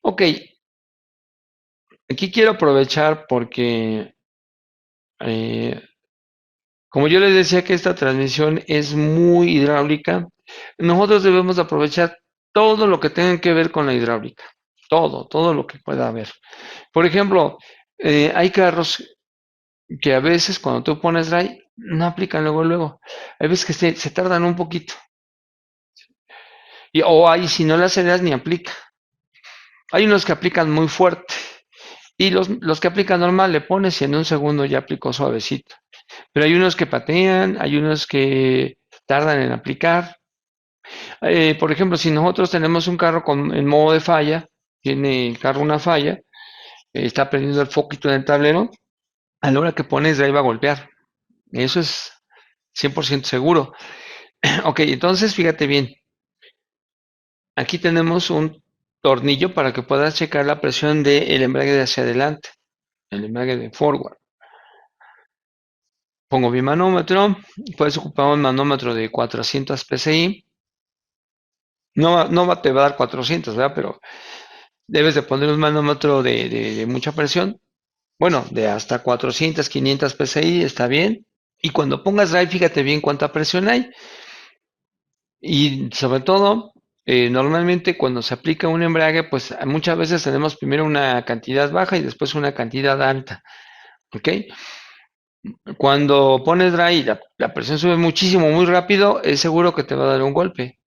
Ok, aquí quiero aprovechar porque eh, como yo les decía que esta transmisión es muy hidráulica, nosotros debemos aprovechar todo lo que tenga que ver con la hidráulica. Todo lo que pueda haber. Por ejemplo, hay carros que a veces cuando tú pones dry, no aplican luego. Hay veces que se tardan un poquito. O hay, si no le aceleras, ni aplica. Hay unos que aplican muy fuerte. Y los que aplican normal, le pones y en un segundo ya aplicó suavecito. Pero hay unos que patean, hay unos que tardan en aplicar. Por ejemplo, si nosotros tenemos un carro en modo de falla, tiene el carro una falla, está prendiendo el foquito en el tablero, a la hora que pones ya va a golpear. Eso es 100% seguro. Ok, entonces fíjate bien, aquí tenemos un tornillo para que puedas checar la presión del embrague de hacia adelante, el embrague de forward. Pongo mi manómetro, puedes ocupar un manómetro de 400 psi. No te va a dar 400, ¿verdad? Pero debes de poner un manómetro de mucha presión. Bueno, de hasta 400, 500 psi está bien. Y cuando pongas drive, fíjate bien cuánta presión hay. Y sobre todo, normalmente cuando se aplica un embrague, pues muchas veces tenemos primero una cantidad baja y después una cantidad alta. ¿Ok? Cuando pones dry y la presión sube muchísimo, muy rápido, es seguro que te va a dar un golpe.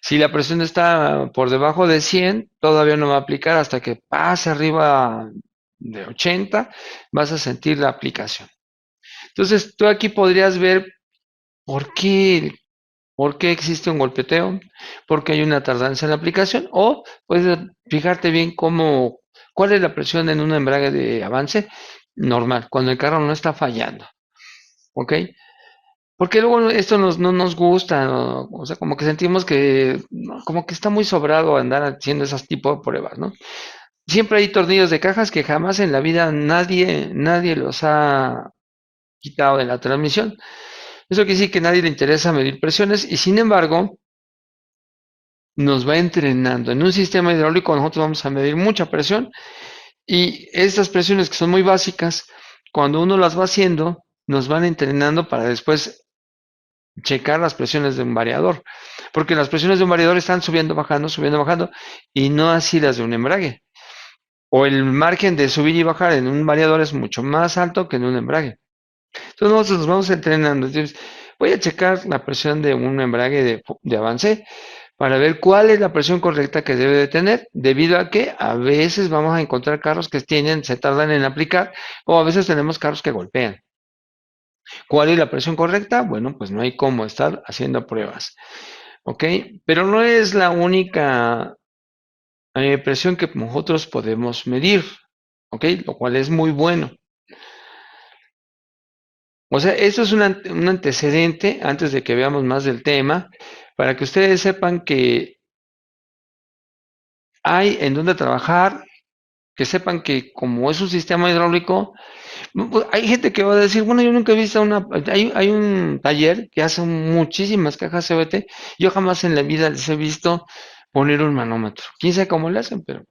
Si la presión está por debajo de 100, todavía no va a aplicar hasta que pase arriba de 80, vas a sentir la aplicación. Entonces, tú aquí podrías ver por qué, por qué existe un golpeteo, por qué hay una tardanza en la aplicación, o puedes fijarte bien cuál es la presión en un embrague de avance normal, cuando el carro no está fallando. ¿Ok? Porque luego esto no nos gusta, ¿no? O sea, como que sentimos que, no, como que está muy sobrado andar haciendo esas tipos de pruebas, ¿no? Siempre hay tornillos de cajas que jamás en la vida nadie los ha quitado de la transmisión. Eso quiere decir que a nadie le interesa medir presiones y sin embargo nos va entrenando. En un sistema hidráulico nosotros vamos a medir mucha presión y estas presiones que son muy básicas, cuando uno las va haciendo, nos van entrenando para después checar las presiones de un variador, porque las presiones de un variador están subiendo, bajando, y no así las de un embrague. O el margen de subir y bajar en un variador es mucho más alto que en un embrague. Entonces nosotros nos vamos entrenando. Entonces, voy a checar la presión de un embrague de avance para ver cuál es la presión correcta que debe de tener, debido a que a veces vamos a encontrar carros que se tardan en aplicar, o a veces tenemos carros que golpean. ¿Cuál es la presión correcta? Bueno, pues no hay cómo estar haciendo pruebas. ¿Ok? Pero no es la única presión que nosotros podemos medir. ¿Ok? Lo cual es muy bueno. O sea, esto es un antecedente antes de que veamos más del tema, para que ustedes sepan que hay en dónde trabajar, que sepan que como es un sistema hidráulico, hay gente que va a decir, bueno, yo nunca he visto hay un taller que hace muchísimas cajas CVT, yo jamás en la vida les he visto poner un manómetro. Quién sabe cómo le hacen, pero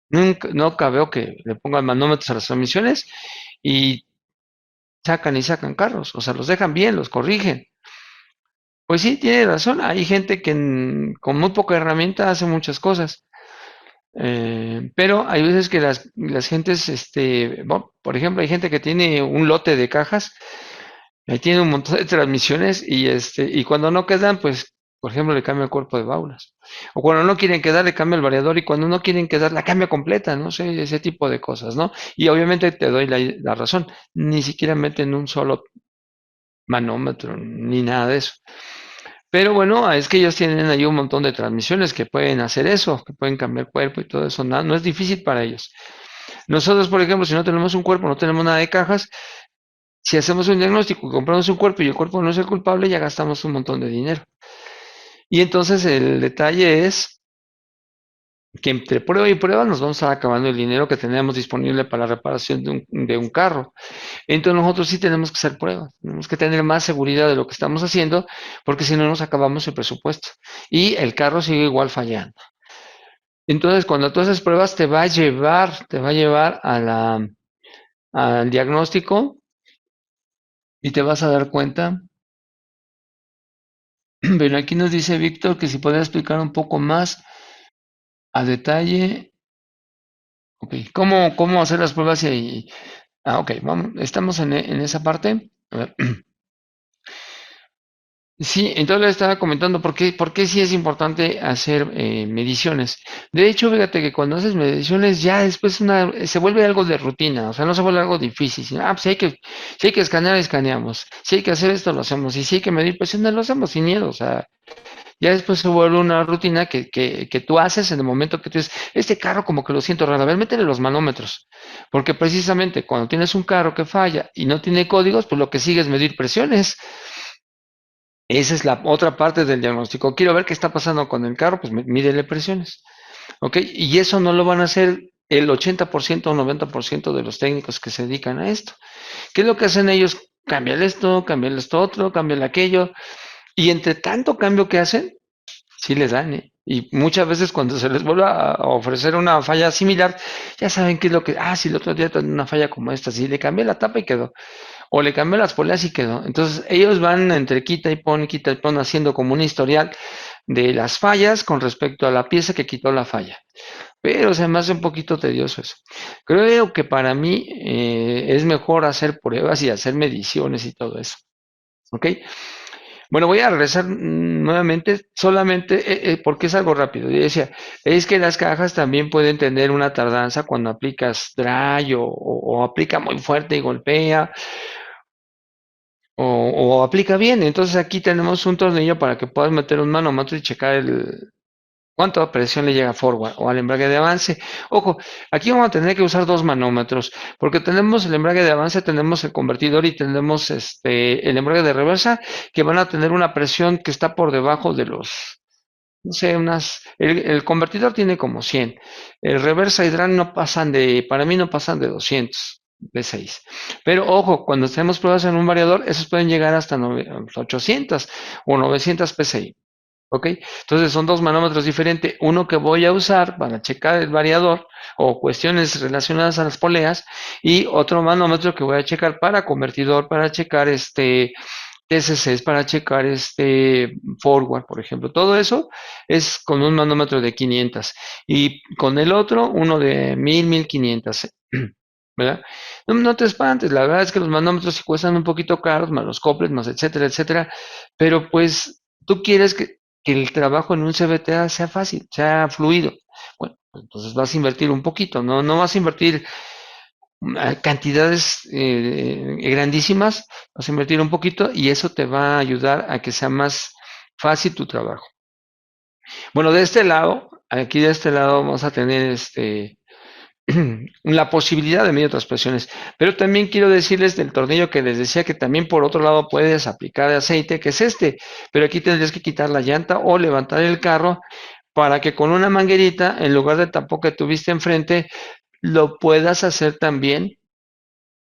nunca veo que le pongan manómetros a las transmisiones y sacan carros, o sea, los dejan bien, los corrigen. Pues sí, tiene razón, hay gente que con muy poca herramienta hace muchas cosas. Pero hay veces que las gentes, bueno, por ejemplo, hay gente que tiene un lote de cajas, ahí tiene un montón de transmisiones y cuando no quedan, pues, por ejemplo, le cambia el cuerpo de válvulas. O cuando no quieren quedar, le cambia el variador y cuando no quieren quedar, la cambia completa, no sé, ese tipo de cosas, ¿no? Y obviamente te doy la razón, ni siquiera meten un solo manómetro ni nada de eso. Pero bueno, es que ellos tienen ahí un montón de transmisiones que pueden hacer eso, que pueden cambiar cuerpo y todo eso, no es difícil para ellos. Nosotros, por ejemplo, si no tenemos un cuerpo, no tenemos nada de cajas, si hacemos un diagnóstico y compramos un cuerpo y el cuerpo no es el culpable, ya gastamos un montón de dinero. Y entonces el detalle es que entre prueba y prueba nos vamos a estar acabando el dinero que tenemos disponible para la reparación de un carro. Entonces nosotros sí tenemos que hacer pruebas, tenemos que tener más seguridad de lo que estamos haciendo, porque si no nos acabamos el presupuesto. Y el carro sigue igual fallando. Entonces, cuando tú haces pruebas, te va a llevar al diagnóstico y te vas a dar cuenta. Pero aquí nos dice Víctor que si podría explicar un poco más a detalle, ok, cómo hacer las pruebas ok, vamos, estamos en esa parte. A ver. Sí, entonces le estaba comentando por qué sí es importante hacer mediciones. De hecho, fíjate que cuando haces mediciones ya después se vuelve algo de rutina, o sea, no se vuelve algo difícil. Pues si hay que escanear, escaneamos. Si hay que hacer esto, lo hacemos. Y si hay que medir presiones, lo hacemos sin miedo. O sea, ya después se vuelve una rutina que tú haces en el momento que tú dices, este carro como que lo siento raro, a ver, métele los manómetros. Porque precisamente cuando tienes un carro que falla y no tiene códigos, pues lo que sigue es medir presiones. Esa es la otra parte del diagnóstico. Quiero ver qué está pasando con el carro, pues mídele presiones. ¿Ok? Y eso no lo van a hacer el 80% o 90% de los técnicos que se dedican a esto. ¿Qué es lo que hacen ellos? Cambian esto otro, cambian aquello. Y entre tanto cambio que hacen, sí les dan, ¿eh? Y muchas veces cuando se les vuelve a ofrecer una falla similar, ya saben qué es lo que, si el otro día tenía una falla como esta, sí, le cambié la tapa y quedó, o le cambié las poleas y quedó. Entonces ellos van entre quita y pon, haciendo como un historial de las fallas con respecto a la pieza que quitó la falla. Pero se me hace un poquito tedioso eso. Creo que para mí es mejor hacer pruebas y hacer mediciones y todo eso. ¿Ok? Bueno, voy a regresar nuevamente, solamente porque es algo rápido. Yo decía, es que las cajas también pueden tener una tardanza cuando aplicas dry o aplica muy fuerte y golpea o aplica bien. Entonces aquí tenemos un tornillo para que puedas meter un manómetro y checar cuánta presión le llega a forward o al embrague de avance. Ojo, aquí vamos a tener que usar dos manómetros, porque tenemos el embrague de avance, tenemos el convertidor y tenemos el embrague de reversa, que van a tener una presión que está por debajo de los, no sé, el convertidor tiene como 100. El reversa y DRAN no pasan para mí no pasan de 200 de 6. Pero ojo, cuando hacemos pruebas en un variador, esos pueden llegar hasta 800 o 900 PSI. ¿Ok? Entonces son dos manómetros diferentes. Uno que voy a usar para checar el variador o cuestiones relacionadas a las poleas y otro manómetro que voy a checar para convertidor, para checar TCCs, para checar forward, por ejemplo. Todo eso es con un manómetro de 500 y con el otro uno de 1500. ¿Verdad? No te espantes, la verdad es que los manómetros sí cuestan un poquito caros, más los coples, más etcétera, etcétera, pero pues tú quieres que el trabajo en un CVTA sea fácil, sea fluido. Bueno, pues entonces vas a invertir un poquito, no vas a invertir cantidades grandísimas, vas a invertir un poquito y eso te va a ayudar a que sea más fácil tu trabajo. Bueno, de este lado, aquí de este lado vamos a tener la posibilidad de medir otras presiones. Pero también quiero decirles del tornillo que les decía que también por otro lado puedes aplicar aceite, que es pero aquí tendrías que quitar la llanta o levantar el carro para que con una manguerita, en lugar del tapón que tuviste enfrente, lo puedas hacer también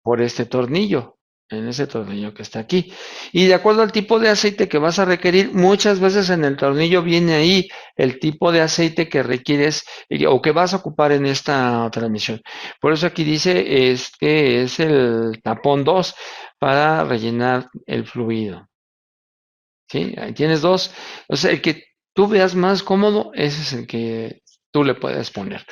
por este tornillo, en ese tornillo que está aquí. Y de acuerdo al tipo de aceite que vas a requerir, muchas veces en el tornillo viene ahí el tipo de aceite que requieres o que vas a ocupar en esta transmisión. Por eso aquí dice, este es el tapón 2 para rellenar el fluido. ¿Sí? Ahí tienes dos. O sea, el que tú veas más cómodo, ese es el que tú le puedes poner.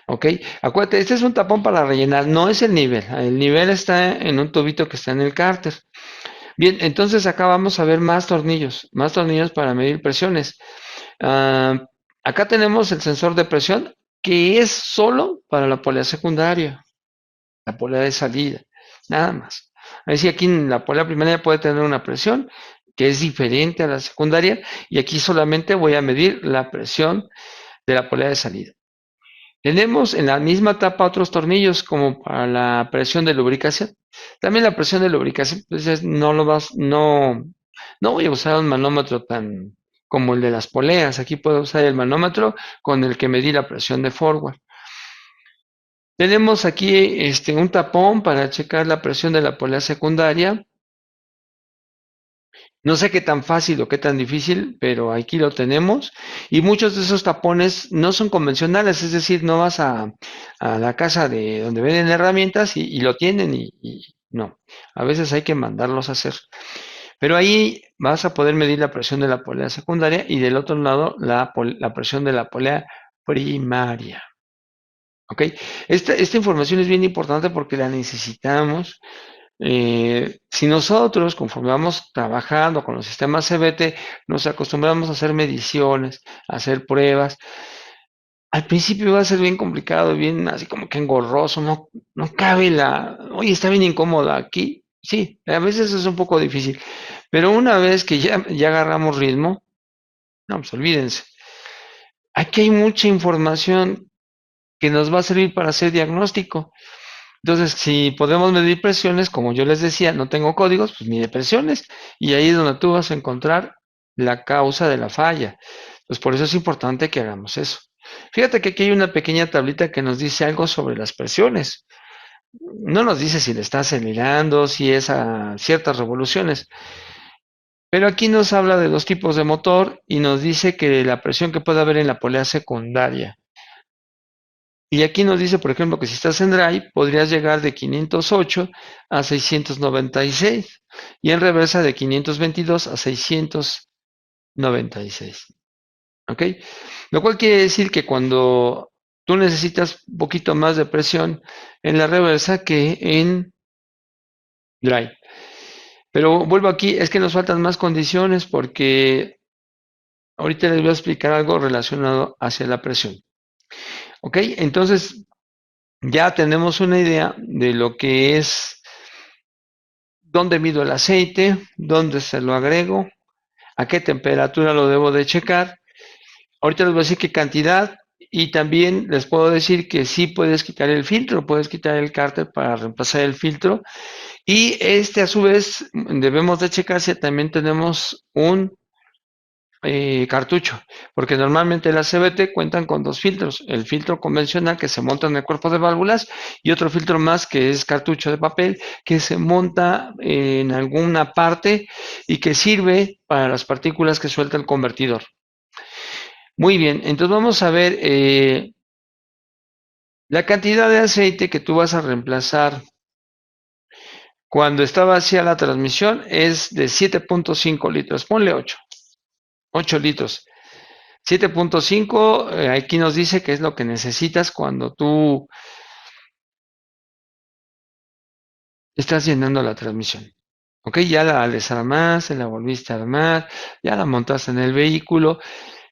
¿Ok? Acuérdate, este es un tapón para rellenar, no es el nivel. El nivel está en un tubito que está en el cárter. Bien, entonces acá vamos a ver más tornillos para medir presiones. Ah, acá tenemos el sensor de presión que es solo para la polea secundaria, la polea de salida, nada más. Así aquí en la polea primaria puede tener una presión que es diferente a la secundaria y aquí solamente voy a medir la presión de la polea de salida. Tenemos en la misma tapa otros tornillos como para la presión de lubricación. También la presión de lubricación, pues no voy a usar un manómetro tan como el de las poleas. Aquí puedo usar el manómetro con el que medí la presión de forward. Tenemos aquí un tapón para checar la presión de la polea secundaria. No sé qué tan fácil o qué tan difícil, pero aquí lo tenemos. Y muchos de esos tapones no son convencionales, es decir, no vas a la casa de donde venden herramientas y lo tienen y no. A veces hay que mandarlos a hacer. Pero ahí vas a poder medir la presión de la polea secundaria y del otro lado la presión de la polea primaria. ¿Ok? Esta información es bien importante porque la necesitamos si nosotros, conforme vamos trabajando con los sistemas CBT, nos acostumbramos a hacer mediciones, a hacer pruebas, al principio va a ser bien complicado, bien así como que engorroso, no cabe oye, está bien incómoda aquí. Sí, a veces es un poco difícil, pero una vez que ya agarramos ritmo, no, pues olvídense. Aquí hay mucha información que nos va a servir para hacer diagnóstico. Entonces, si podemos medir presiones, como yo les decía, no tengo códigos, pues mide presiones y ahí es donde tú vas a encontrar la causa de la falla. Pues por eso es importante que hagamos eso. Fíjate que aquí hay una pequeña tablita que nos dice algo sobre las presiones. No nos dice si le está acelerando, si es a ciertas revoluciones, pero aquí nos habla de los tipos de motor y nos dice que la presión que puede haber en la polea secundaria. Y aquí nos dice, por ejemplo, que si estás en drive, podrías llegar de 508 a 696 y en reversa de 522 a 696. ¿Ok? Lo cual quiere decir que cuando tú necesitas un poquito más de presión en la reversa que en drive. Pero vuelvo aquí, es que nos faltan más condiciones porque ahorita les voy a explicar algo relacionado hacia la presión. ¿Ok? Entonces ya tenemos una idea de lo que es dónde mido el aceite, dónde se lo agrego, a qué temperatura lo debo de checar. Ahorita les voy a decir qué cantidad y también les puedo decir que sí puedes quitar el filtro, puedes quitar el cárter para reemplazar el filtro y este a su vez debemos de checar si también tenemos un cartucho, porque normalmente las CBT cuentan con dos filtros, el filtro convencional que se monta en el cuerpo de válvulas y otro filtro más que es cartucho de papel que se monta en alguna parte y que sirve para las partículas que suelta el convertidor. Muy bien, entonces vamos a ver la cantidad de aceite que tú vas a reemplazar cuando está vacía la transmisión es de 7.5 litros, ponle 8 litros. 7.5, aquí nos dice que es lo que necesitas cuando tú estás llenando la transmisión. Ok, ya la desarmaste, la volviste a armar, ya la montaste en el vehículo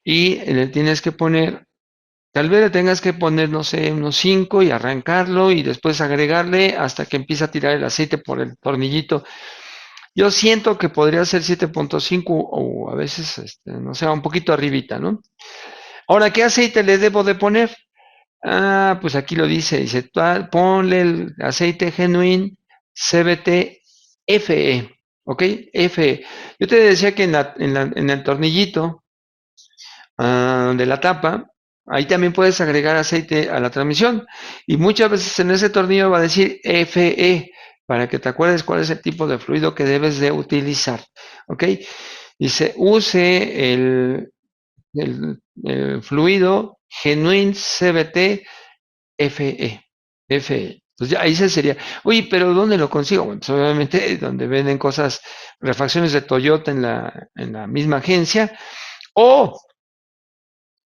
y le tienes que poner, tal vez le tengas que poner, no sé, unos 5 y arrancarlo y después agregarle hasta que empiece a tirar el aceite por el tornillito. Yo siento que podría ser 7.5 o a veces, no sé, un poquito arribita, ¿no? Ahora, ¿qué aceite le debo de poner? Ah, pues aquí lo dice, ponle el aceite Genuine CBT FE, ¿ok? FE. Yo te decía que en el tornillito de la tapa, ahí también puedes agregar aceite a la transmisión y muchas veces en ese tornillo va a decir FE para que te acuerdes cuál es el tipo de fluido que debes de utilizar, ¿ok? Dice, use el fluido Genuine CBT FE. FE. Entonces ya ahí se sería, oye, pero ¿dónde lo consigo? Bueno, pues obviamente donde venden cosas, refacciones de Toyota en la misma agencia, o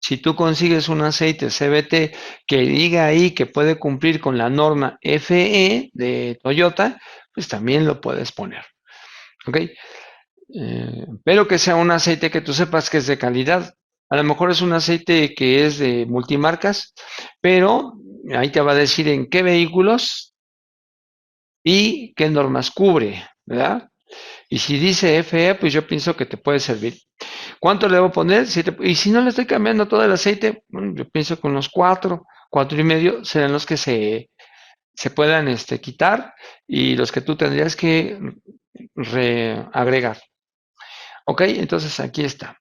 si tú consigues un aceite CBT que diga ahí que puede cumplir con la norma FE de Toyota, pues también lo puedes poner. ¿Ok? Pero que sea un aceite que tú sepas que es de calidad. A lo mejor es un aceite que es de multimarcas, pero ahí te va a decir en qué vehículos y qué normas cubre, ¿verdad? Y si dice FE, pues yo pienso que te puede servir. ¿Cuánto le debo poner? Y si no le estoy cambiando todo el aceite, bueno, yo pienso que unos 4 y medio serán los que se puedan quitar y los que tú tendrías que reagregar. Ok, entonces aquí está.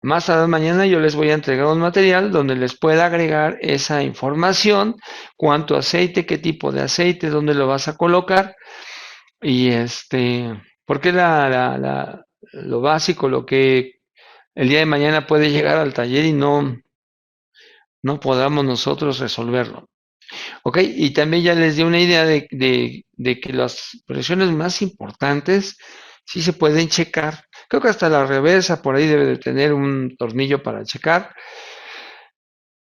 Más tarde mañana yo les voy a entregar un material donde les pueda agregar esa información, cuánto aceite, qué tipo de aceite, dónde lo vas a colocar y porque lo básico, lo que el día de mañana puede llegar al taller y no podamos nosotros resolverlo. Ok, y también ya les di una idea de que las presiones más importantes sí se pueden checar. Creo que hasta la reversa por ahí debe de tener un tornillo para checar.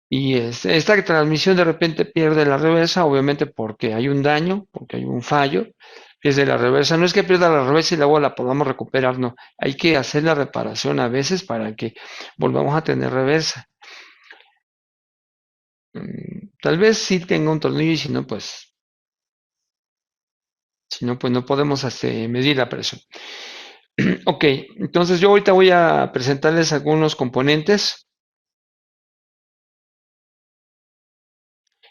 Y esta transmisión de repente pierde la reversa, obviamente porque hay un daño, porque hay un fallo, que es de la reversa. No es que pierda la reversa y luego la podamos recuperar, no. Hay que hacer la reparación a veces para que volvamos a tener reversa. Tal vez sí tenga un tornillo y si no, pues no podemos medir la presión. Ok, entonces yo ahorita voy a presentarles algunos componentes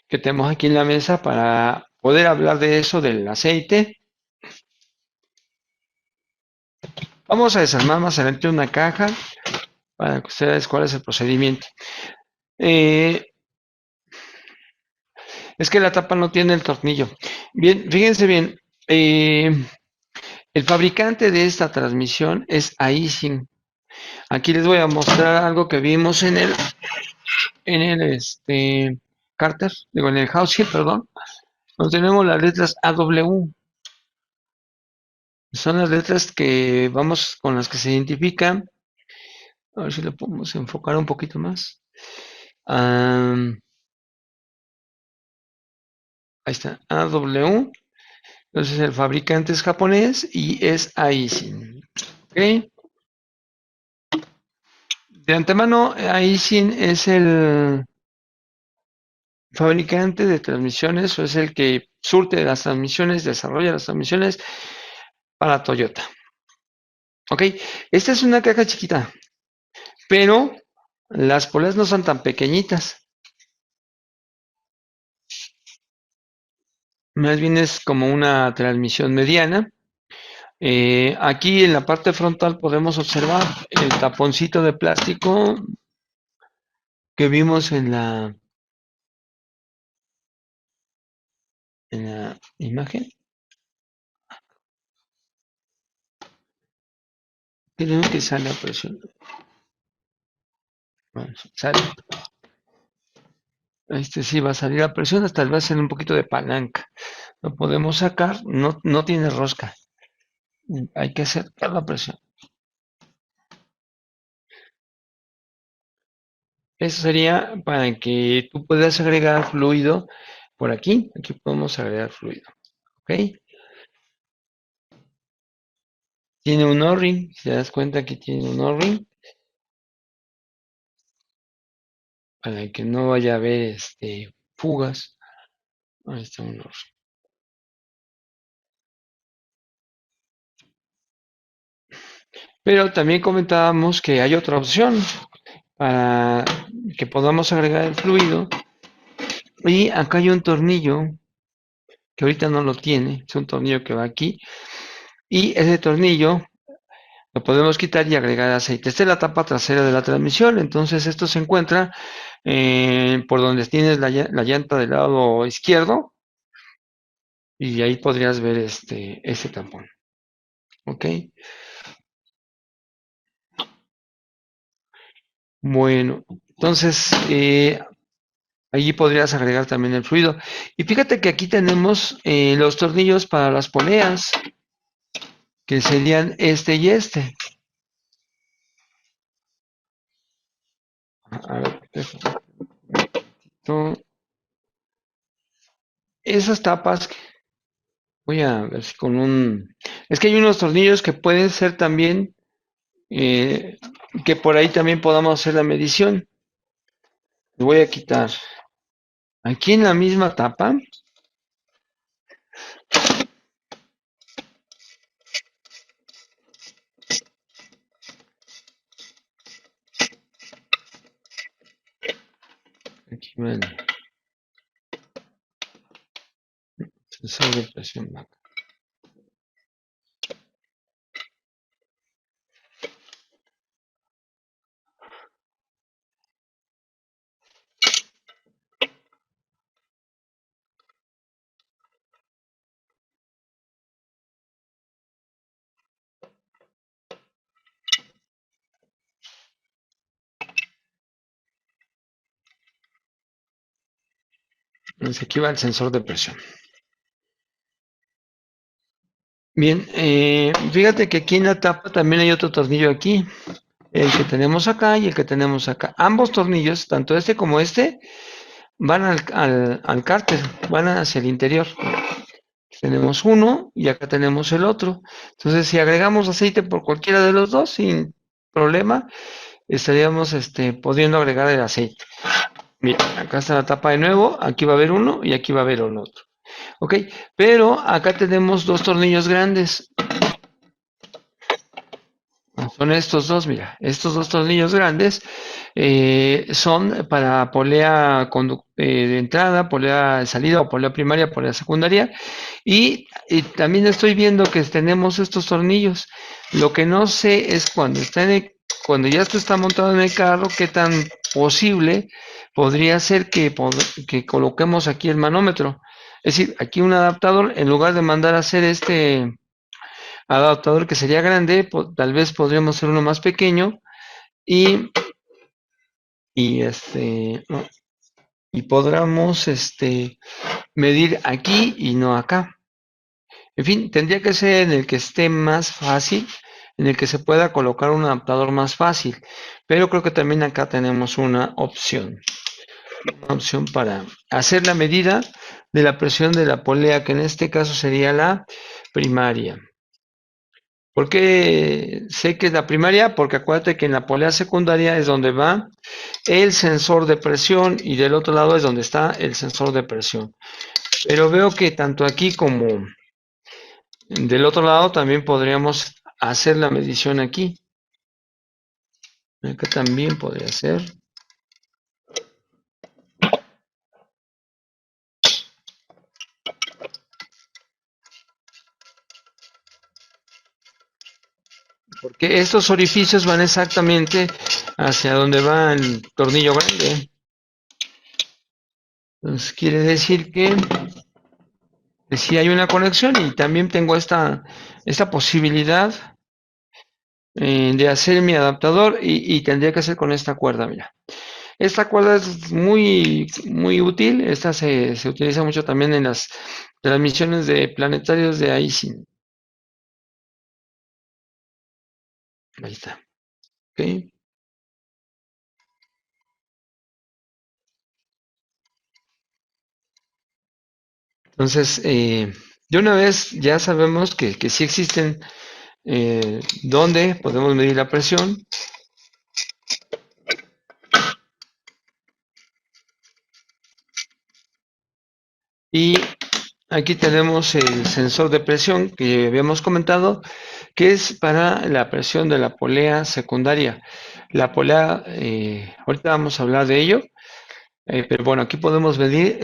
que tenemos aquí en la mesa para poder hablar de eso, del aceite. Vamos a desarmar más adelante una caja para que ustedes cuál es el procedimiento. Eh, es que la tapa no tiene el tornillo. Bien, fíjense bien. El fabricante de esta transmisión es Aisin. Aquí les voy a mostrar algo que vimos en el Carter, digo en el House Hill, perdón. Donde tenemos las letras AW. Son las letras que vamos con las que se identifican. A ver si lo podemos enfocar un poquito más. Ahí está, AW. Entonces el fabricante es japonés y es Aisin. ¿Ok? De antemano, Aisin es el fabricante de transmisiones o es el que surte las transmisiones, desarrolla las transmisiones para Toyota. ¿Ok? Esta es una caja chiquita, pero las poleas no son tan pequeñitas. Más bien es como una transmisión mediana. Aquí en la parte frontal podemos observar el taponcito de plástico que vimos en la imagen. Creo que sale a presión. Bueno, sale. Este sí va a salir a presión, hasta va a ser un poquito de palanca. Lo podemos sacar, no tiene rosca. Hay que hacer la presión. Eso sería para que tú puedas agregar fluido por aquí. Aquí podemos agregar fluido. ¿Ok? Tiene un O-ring. Si te das cuenta que tiene un O-ring. Para que no vaya a haber fugas. Ahí está un O-ring. Pero también comentábamos que hay otra opción para que podamos agregar el fluido. Y acá hay un tornillo que ahorita no lo tiene. Es un tornillo que va aquí. Y ese tornillo lo podemos quitar y agregar aceite. Esta es la tapa trasera de la transmisión. Entonces esto se encuentra por donde tienes la llanta del lado izquierdo. Y ahí podrías ver este tampón. ¿Ok? Bueno, entonces allí podrías agregar también el fluido. Y fíjate que aquí tenemos los tornillos para las poleas, que serían este y este. A ver, esas tapas, voy a ver si con un... Es que hay unos tornillos que pueden ser también, eh, que por ahí también podamos hacer la medición. Voy a quitar. Aquí en la misma tapa, aquí va el sensor de presión. Entonces aquí va el sensor de presión. Bien, fíjate que aquí en la tapa también hay otro tornillo aquí, el que tenemos acá y el que tenemos acá. Ambos tornillos, tanto este como este, van al cárter, van hacia el interior. Tenemos uno y acá tenemos el otro. Entonces, si agregamos aceite por cualquiera de los dos, sin problema, estaríamos pudiendo agregar el aceite. Mira, acá está la tapa de nuevo, aquí va a haber uno y aquí va a haber el otro. Ok, pero acá tenemos dos tornillos grandes. Son estos dos, mira, estos dos tornillos grandes son para polea de entrada, polea de salida o polea primaria, polea secundaria. Y también estoy viendo que tenemos estos tornillos. Lo que no sé es cuando ya esto está montado en el carro, qué tan posible podría ser que coloquemos aquí el manómetro. Es decir, aquí un adaptador, en lugar de mandar a hacer este adaptador que sería grande, tal vez podríamos hacer uno más pequeño y, no, y podamos medir aquí y no acá. En fin, tendría que ser en el que esté más fácil, en el que se pueda colocar un adaptador más fácil. Pero creo que también acá tenemos una opción para hacer la medida de la presión de la polea, que en este caso sería la primaria. ¿Por qué sé que es la primaria? Porque acuérdate que en la polea secundaria es donde va el sensor de presión y del otro lado es donde está el sensor de presión. Pero veo que tanto aquí como del otro lado también podríamos hacer la medición aquí. Acá también podría ser. Porque estos orificios van exactamente hacia donde va el tornillo grande. Entonces quiere decir que sí hay una conexión y también tengo esta posibilidad de hacer mi adaptador y tendría que hacer con esta cuerda, mira. Esta cuerda es muy útil, esta se utiliza mucho también en las transmisiones de planetarios de ICIN. Ahí está. ¿Ok? Entonces, de una vez ya sabemos que sí existen donde podemos medir la presión y aquí tenemos el sensor de presión que habíamos comentado, que es para la presión de la polea secundaria. La polea, ahorita vamos a hablar de ello, pero bueno, aquí podemos medir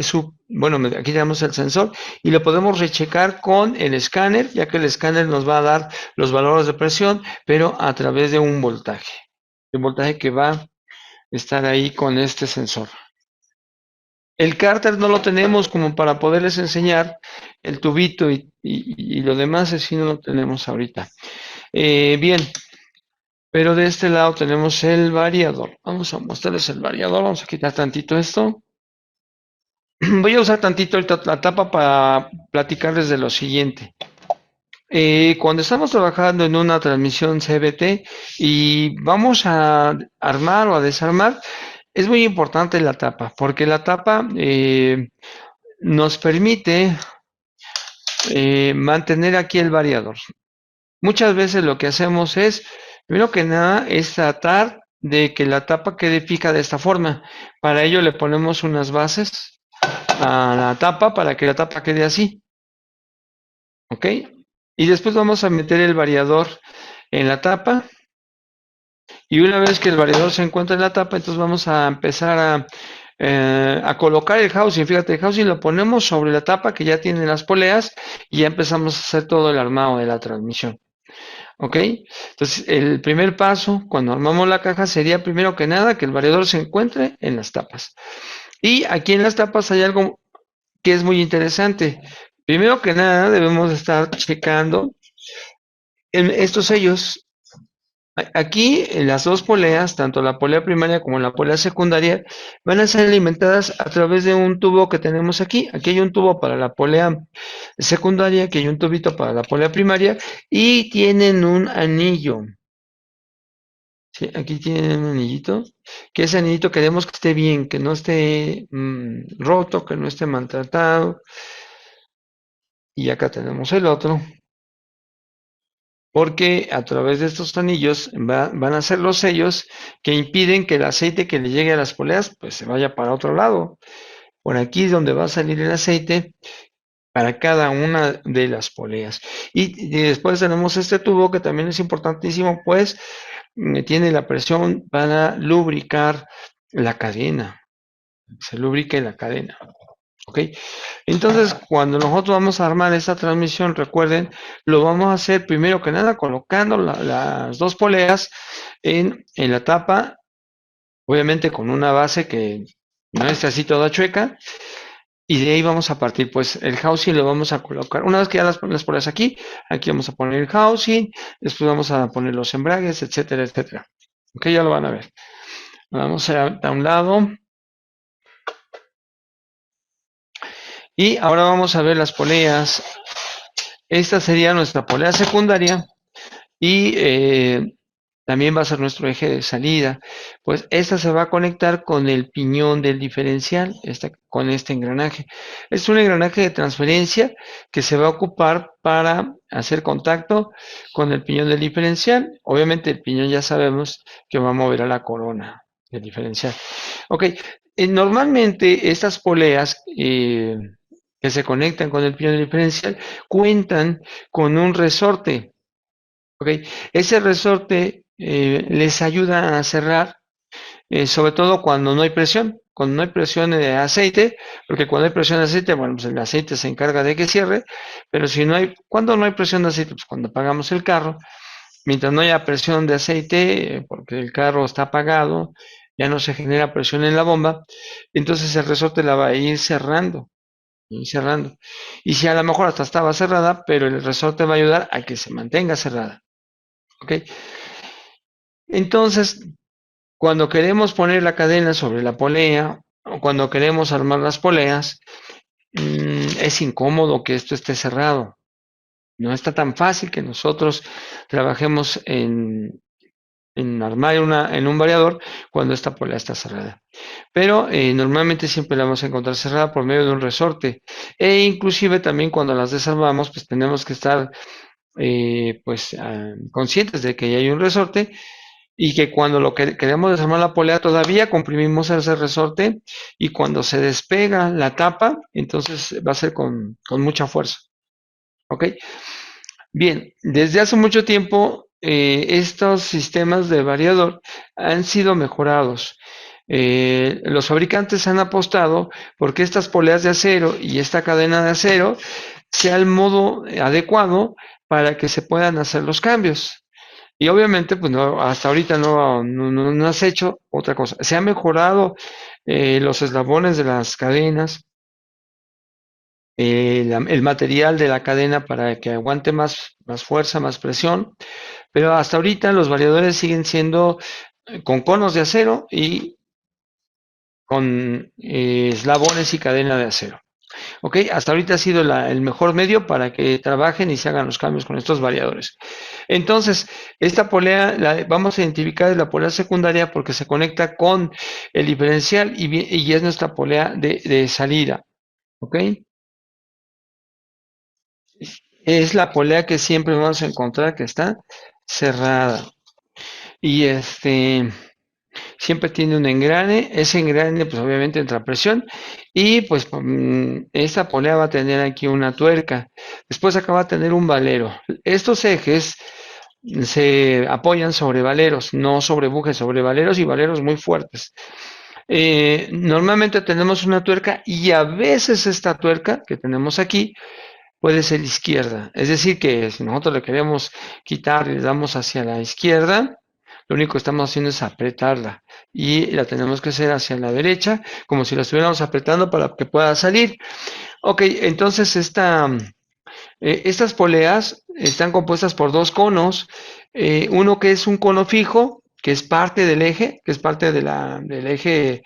bueno, aquí tenemos el sensor y lo podemos rechecar con el escáner, ya que el escáner nos va a dar los valores de presión, pero a través de un voltaje que va a estar ahí con este sensor. El cárter no lo tenemos como para poderles enseñar el tubito y lo demás, así no lo tenemos ahorita. Bien, pero de este lado tenemos el variador. Vamos a mostrarles el variador. Vamos a quitar tantito esto. Voy a usar tantito la tapa para platicarles de lo siguiente. Cuando estamos trabajando en una transmisión CBT y vamos a armar o a desarmar, es muy importante la tapa, porque la tapa nos permite mantener aquí el variador. Muchas veces lo que hacemos es, primero que nada, es tratar de que la tapa quede fija de esta forma. Para ello le ponemos unas bases a la tapa para que la tapa quede así, ¿ok? Y después vamos a meter el variador en la tapa y una vez que el variador se encuentra en la tapa, entonces vamos a empezar a colocar el housing. Fíjate, el housing lo ponemos sobre la tapa que ya tiene las poleas y ya empezamos a hacer todo el armado de la transmisión. ¿Ok? Entonces, el primer paso cuando armamos la caja sería primero que nada que el variador se encuentre en las tapas. Y aquí en las tapas hay algo que es muy interesante. Primero que nada debemos estar checando en estos sellos. Aquí en las dos poleas, tanto la polea primaria como la polea secundaria, van a ser alimentadas a través de un tubo que tenemos aquí. Aquí hay un tubo para la polea secundaria, aquí hay un tubito para la polea primaria y tienen un anillo. Sí, aquí tienen un anillito, que ese anillito queremos que esté bien, que no esté roto, que no esté maltratado. Y acá tenemos el otro, porque a través de estos anillos van a ser los sellos que impiden que el aceite que le llegue a las poleas pues se vaya para otro lado. Por aquí es donde va a salir el aceite para cada una de las poleas. Y después tenemos este tubo que también es importantísimo, pues tiene la presión para lubricar la cadena, se lubrique la cadena. ¿Ok? Entonces, cuando nosotros vamos a armar esta transmisión, recuerden, lo vamos a hacer primero que nada colocando las dos poleas en la tapa, obviamente con una base que no esté así toda chueca, y de ahí vamos a partir, pues el housing lo vamos a colocar. Una vez que ya las poleas aquí, aquí vamos a poner el housing, después vamos a poner los embragues, etcétera, etcétera. Ok, ya lo van a ver. Vamos a un lado. Y ahora vamos a ver las poleas. Esta sería nuestra polea secundaria y también va a ser nuestro eje de salida. Pues esta se va a conectar con el piñón del diferencial, con este engranaje. Es un engranaje de transferencia que se va a ocupar para hacer contacto con el piñón del diferencial. Obviamente el piñón ya sabemos que va a mover a la corona del diferencial. Ok, normalmente estas poleas que se conectan con el piñón diferencial cuentan con un resorte. ¿Ok? Ese resorte les ayuda a cerrar, sobre todo cuando no hay presión. Cuando no hay presión de aceite, porque cuando hay presión de aceite, bueno, pues el aceite se encarga de que cierre, pero si no hay, cuando no hay presión de aceite, pues cuando apagamos el carro, mientras no haya presión de aceite, porque el carro está apagado, ya no se genera presión en la bomba, entonces el resorte la va a ir cerrando y cerrando. Y si a lo mejor hasta estaba cerrada, pero el resorte va a ayudar a que se mantenga cerrada. ¿Ok? Entonces, cuando queremos poner la cadena sobre la polea o cuando queremos armar las poleas, es incómodo que esto esté cerrado. No está tan fácil que nosotros trabajemos en armar en un variador cuando esta polea está cerrada. Pero normalmente siempre la vamos a encontrar cerrada por medio de un resorte. E inclusive también cuando las desarmamos, pues tenemos que estar pues conscientes de que ya hay un resorte y que cuando lo que queremos desarmar la polea todavía comprimimos ese resorte y cuando se despega la tapa, entonces va a ser con mucha fuerza. ¿Ok? Bien, desde hace mucho tiempo estos sistemas de variador han sido mejorados. Los fabricantes han apostado porque estas poleas de acero y esta cadena de acero sea el modo adecuado para que se puedan hacer los cambios. Y obviamente, pues no, hasta ahorita no has hecho otra cosa. Se han mejorado los eslabones de las cadenas, el material de la cadena para que aguante más fuerza, más presión, pero hasta ahorita los variadores siguen siendo con conos de acero y con eslabones y cadena de acero. ¿Ok? Hasta ahorita ha sido el mejor medio para que trabajen y se hagan los cambios con estos variadores. Entonces, esta polea la vamos a identificar de la polea secundaria porque se conecta con el diferencial y es nuestra polea de salida. ¿Ok? Es la polea que siempre vamos a encontrar que está cerrada. Y siempre tiene un engrane, ese engrane pues obviamente entra a presión y pues esta polea va a tener aquí una tuerca, después acá va a tener un valero. Estos ejes se apoyan sobre valeros, no sobre bujes, sobre valeros y valeros muy fuertes. Normalmente tenemos una tuerca y a veces esta tuerca que tenemos aquí puede ser izquierda, es decir que si nosotros le queremos quitar y le damos hacia la izquierda, lo único que estamos haciendo es apretarla y la tenemos que hacer hacia la derecha, como si la estuviéramos apretando para que pueda salir. Ok, entonces estas poleas están compuestas por dos conos, uno que es un cono fijo, que es parte del eje, que es parte del eje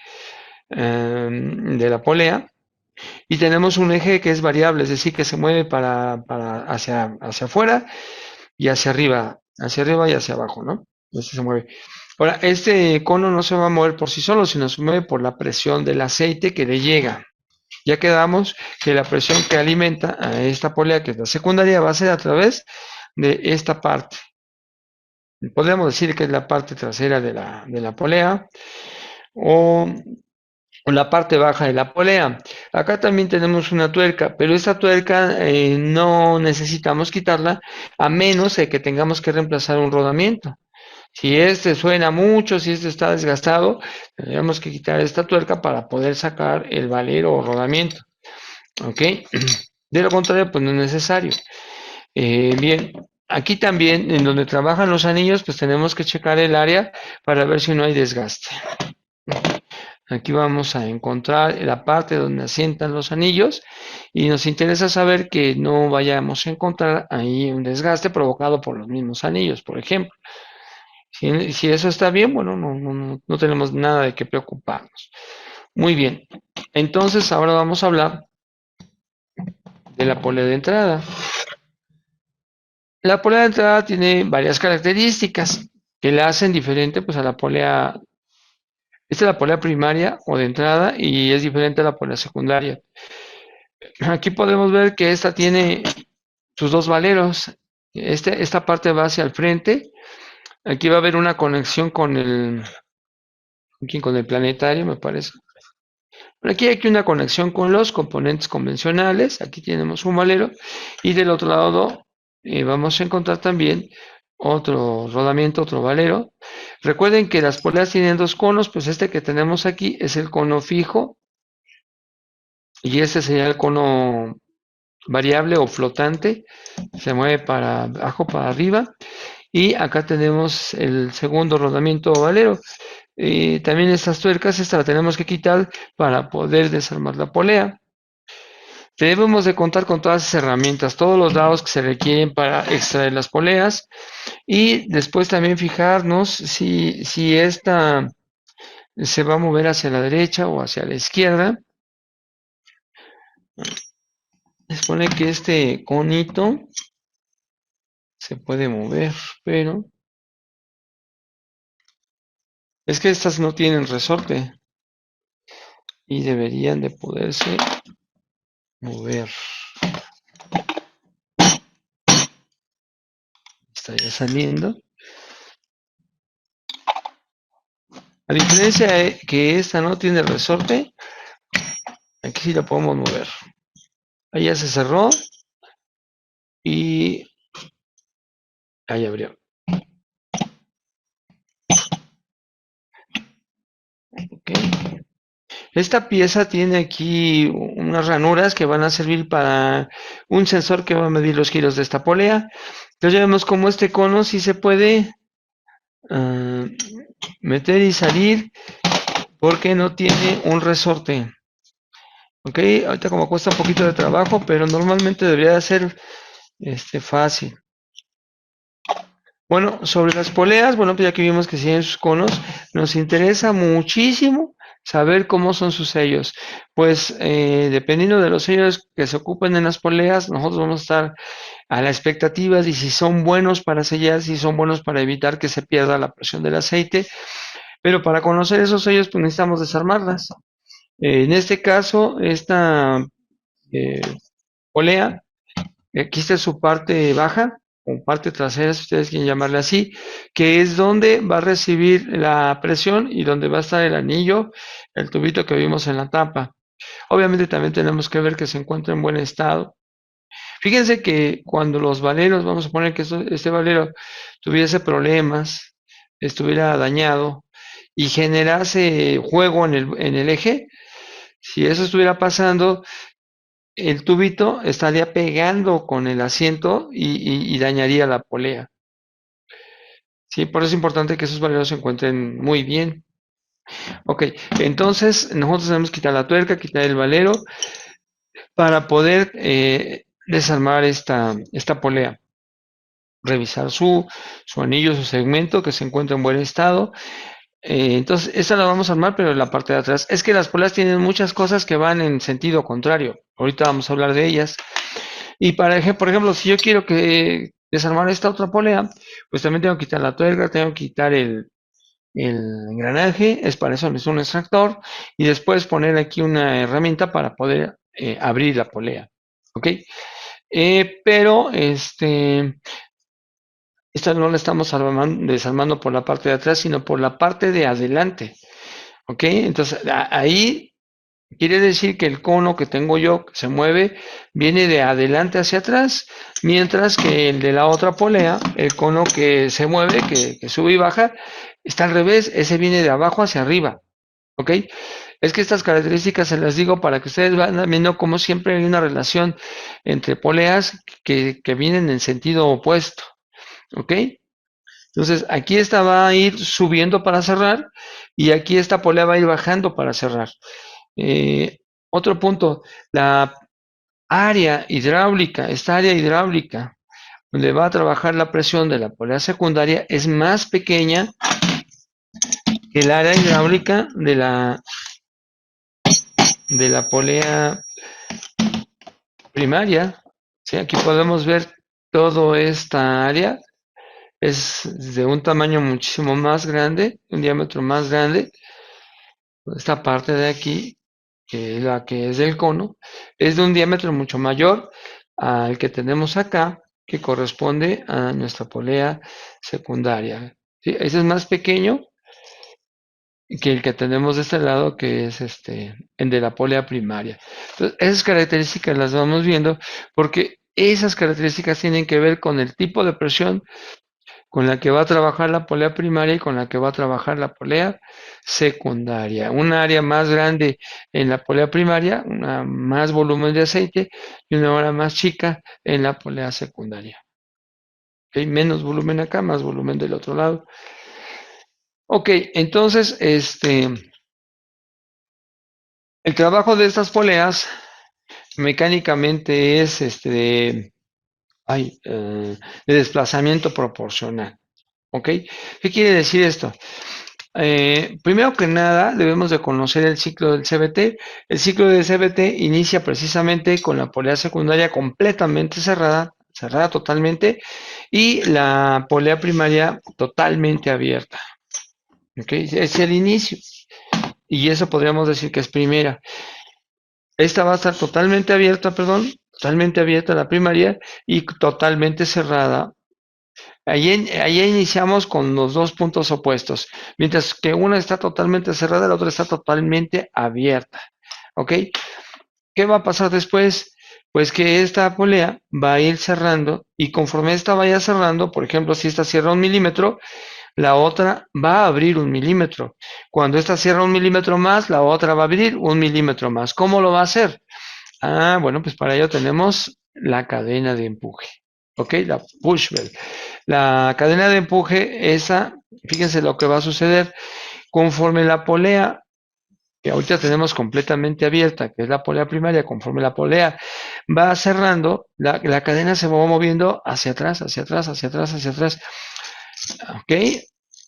de la polea, y tenemos un eje que es variable, es decir, que se mueve hacia afuera y hacia arriba y hacia abajo, ¿no? Este se mueve. Ahora, este cono no se va a mover por sí solo, sino se mueve por la presión del aceite que le llega. Ya quedamos que la presión que alimenta a esta polea, que es la secundaria, va a ser a través de esta parte. Podríamos decir que es la parte trasera de la polea, o o la parte baja de la polea. Acá también tenemos una tuerca, pero esta tuerca no necesitamos quitarla a menos de que tengamos que reemplazar un rodamiento. Si este suena mucho, si este está desgastado, tendríamos que quitar esta tuerca para poder sacar el valero o rodamiento. ¿Ok? De lo contrario, pues no es necesario. Bien, aquí también en donde trabajan los anillos, pues tenemos que checar el área para ver si no hay desgaste. Aquí vamos a encontrar la parte donde asientan los anillos y nos interesa saber que no vayamos a encontrar ahí un desgaste provocado por los mismos anillos, por ejemplo. Si eso está bien, bueno, no tenemos nada de qué preocuparnos. Muy bien, entonces ahora vamos a hablar de la polea de entrada. La polea de entrada tiene varias características que la hacen diferente pues a la polea. Esta es la polea primaria o de entrada y es diferente a la polea secundaria. Aquí podemos ver que esta tiene sus dos valeros. Esta parte va hacia el frente. Aquí va a haber una conexión con el planetario, me parece. Pero aquí hay una conexión con los componentes convencionales. Aquí tenemos un valero. Y del otro lado vamos a encontrar también otro rodamiento, otro valero. Recuerden que las poleas tienen dos conos, pues este que tenemos aquí es el cono fijo y este sería el cono variable o flotante, se mueve para abajo, para arriba. Y acá tenemos el segundo rodamiento valero. También estas tuercas, esta la tenemos que quitar para poder desarmar la polea. Debemos de contar con todas esas herramientas, todos los dados que se requieren para extraer las poleas y después también fijarnos si esta se va a mover hacia la derecha o hacia la izquierda. Se supone que este conito se puede mover, pero es que estas no tienen resorte y deberían de poderse mover. Está ya saliendo. A diferencia de que esta no tiene resorte, aquí sí la podemos mover. Ahí ya se cerró y ahí abrió. Okay. Esta pieza tiene aquí unas ranuras que van a servir para un sensor que va a medir los giros de esta polea. Entonces ya vemos cómo este cono sí se puede meter y salir porque no tiene un resorte. Ok, ahorita como cuesta un poquito de trabajo, pero normalmente debería de ser fácil. Bueno, sobre las poleas, bueno, pues ya que vimos que tienen sus conos, nos interesa muchísimo saber cómo son sus sellos. Pues dependiendo de los sellos que se ocupen en las poleas, nosotros vamos a estar a la expectativa de si son buenos para sellar, si son buenos para evitar que se pierda la presión del aceite. Pero para conocer esos sellos, pues necesitamos desarmarlas. En este caso, esta eh, polea, aquí está su parte baja, o parte trasera, si ustedes quieren llamarle así, que es donde va a recibir la presión y donde va a estar el anillo, el tubito que vimos en la tapa. Obviamente también tenemos que ver que se encuentra en buen estado. Fíjense que cuando los valeros, vamos a poner que este valero tuviese problemas, estuviera dañado y generase juego en el eje, si eso estuviera pasando, el tubito estaría pegando con el asiento y dañaría la polea. Sí, por eso es importante que esos valeros se encuentren muy bien. Ok, entonces nosotros tenemos que quitar la tuerca, quitar el valero para poder desarmar esta polea. Revisar su anillo, su segmento, que se encuentra en buen estado. Entonces, esta la vamos a armar, pero en la parte de atrás. Es que las poleas tienen muchas cosas que van en sentido contrario. Ahorita vamos a hablar de ellas. Y por ejemplo, si yo quiero que desarmar esta otra polea, pues también tengo que quitar la tuerca, tengo que quitar el engranaje, es para eso necesito un extractor, y después poner aquí una herramienta para poder abrir la polea. ¿Ok? Pero esta no la estamos desarmando por la parte de atrás, sino por la parte de adelante. ¿Ok? Entonces ahí Quiere decir que el cono que tengo yo, que se mueve, viene de adelante hacia atrás, mientras que el de la otra polea, el cono que se mueve, que sube y baja, está al revés, ese viene de abajo hacia arriba, ¿ok? Es que estas características se las digo para que ustedes vayan viendo cómo siempre hay una relación entre poleas que vienen en sentido opuesto, ¿ok? Entonces, aquí esta va a ir subiendo para cerrar y aquí esta polea va a ir bajando para cerrar. Eh, Otro punto, la área hidráulica, esta área hidráulica, donde va a trabajar la presión de la polea secundaria, es más pequeña que el área hidráulica de la polea primaria. ¿Sí? Aquí podemos ver toda esta área, es de un tamaño muchísimo más grande, un diámetro más grande. Esta parte de aquí, que es la que es del cono, es de un diámetro mucho mayor al que tenemos acá, que corresponde a nuestra polea secundaria. ¿Sí? Ese es más pequeño que el que tenemos de este lado, que es el de la polea primaria. Entonces, esas características las vamos viendo porque esas características tienen que ver con el tipo de presión con la que va a trabajar la polea primaria y con la que va a trabajar la polea secundaria. Un área más grande en la polea primaria, una más volumen de aceite y una área más chica en la polea secundaria. ¿Ok? Menos volumen acá, más volumen del otro lado. Ok, entonces el trabajo de estas poleas mecánicamente es de desplazamiento proporcional. ¿Ok? ¿Qué quiere decir esto? Primero que nada, debemos de conocer el ciclo del CBT. El ciclo del CBT inicia precisamente con la polea secundaria completamente cerrada, cerrada totalmente, y la polea primaria totalmente abierta. ¿Ok? Es el inicio. Y eso podríamos decir que es primera. Esta va a estar totalmente abierta, perdón, totalmente abierta la primaria y totalmente cerrada. Ahí iniciamos con los dos puntos opuestos. Mientras que una está totalmente cerrada, la otra está totalmente abierta. ¿Ok? ¿Qué va a pasar después? Pues que esta polea va a ir cerrando y conforme esta vaya cerrando, por ejemplo, si esta cierra 1 milímetro, la otra va a abrir 1 milímetro. Cuando esta cierra 1 milímetro más, la otra va a abrir 1 milímetro más. ¿Cómo lo va a hacer? Bueno, pues para ello tenemos la cadena de empuje. ¿Ok? La push belt. La cadena de empuje, esa, fíjense lo que va a suceder. Conforme la polea, que ahorita tenemos completamente abierta, que es la polea primaria, conforme la polea va cerrando, la cadena se va moviendo hacia atrás, hacia atrás, hacia atrás, hacia atrás. ¿Ok?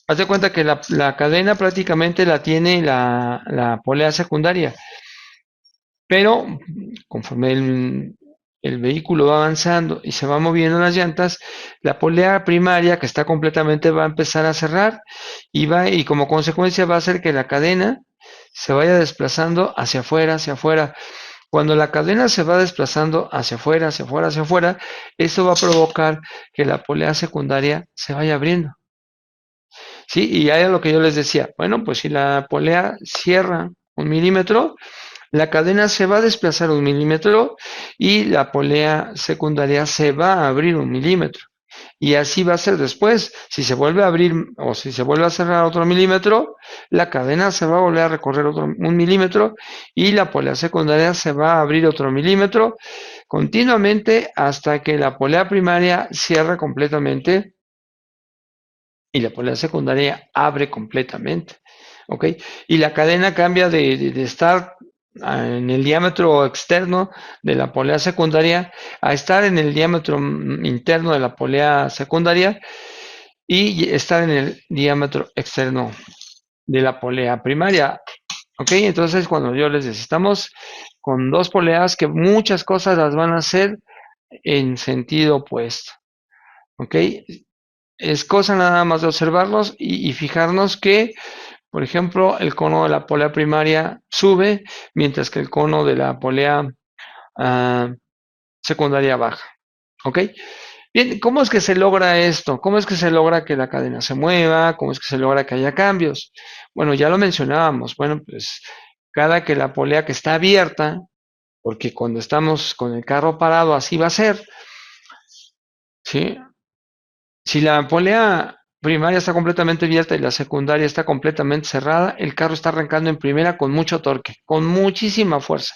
Haz de cuenta que la cadena prácticamente la tiene la polea secundaria, pero conforme el vehículo va avanzando y se va moviendo las llantas, la polea primaria que está completamente va a empezar a cerrar y como consecuencia va a hacer que la cadena se vaya desplazando hacia afuera, hacia afuera. Cuando la cadena se va desplazando hacia afuera, hacia afuera, hacia afuera, esto va a provocar que la polea secundaria se vaya abriendo. ¿Sí? Y ahí es lo que yo les decía. Bueno, pues si la polea cierra 1 milímetro, la cadena se va a desplazar 1 milímetro y la polea secundaria se va a abrir 1 milímetro. Y así va a ser después. Si se vuelve a abrir o si se vuelve a cerrar otro milímetro, la cadena se va a volver a recorrer otro 1 milímetro y la polea secundaria se va a abrir otro milímetro continuamente hasta que la polea primaria cierre completamente y la polea secundaria abre completamente. ¿Ok? Y la cadena cambia de estar en el diámetro externo de la polea secundaria a estar en el diámetro interno de la polea secundaria y estar en el diámetro externo de la polea primaria. ¿Ok? Entonces, cuando yo les decía, estamos con dos poleas que muchas cosas las van a hacer en sentido opuesto. ¿Ok? Es cosa nada más de observarlos y fijarnos que, por ejemplo, el cono de la polea primaria sube, mientras que el cono de la polea ah, secundaria baja. ¿Ok? Bien, ¿cómo es que se logra esto? ¿Cómo es que se logra que la cadena se mueva? ¿Cómo es que se logra que haya cambios? Bueno, ya lo mencionábamos. Bueno, pues cada que la polea que está abierta, porque cuando estamos con el carro parado así va a ser, ¿sí? Si la polea primaria está completamente abierta y la secundaria está completamente cerrada, el carro está arrancando en primera con mucho torque, con muchísima fuerza.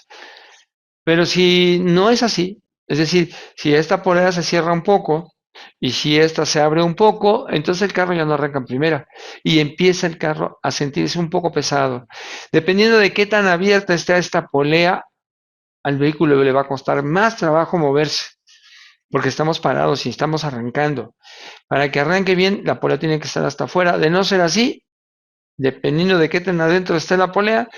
Pero si no es así, es decir, si esta polea se cierra un poco y si esta se abre un poco, entonces el carro ya no arranca en primera y empieza el carro a sentirse un poco pesado. Dependiendo de qué tan abierta está esta polea, al vehículo le va a costar más trabajo moverse, porque estamos parados y estamos arrancando. Para que arranque bien, la polea tiene que estar hasta afuera. De no ser así, dependiendo de qué tan adentro esté la polea,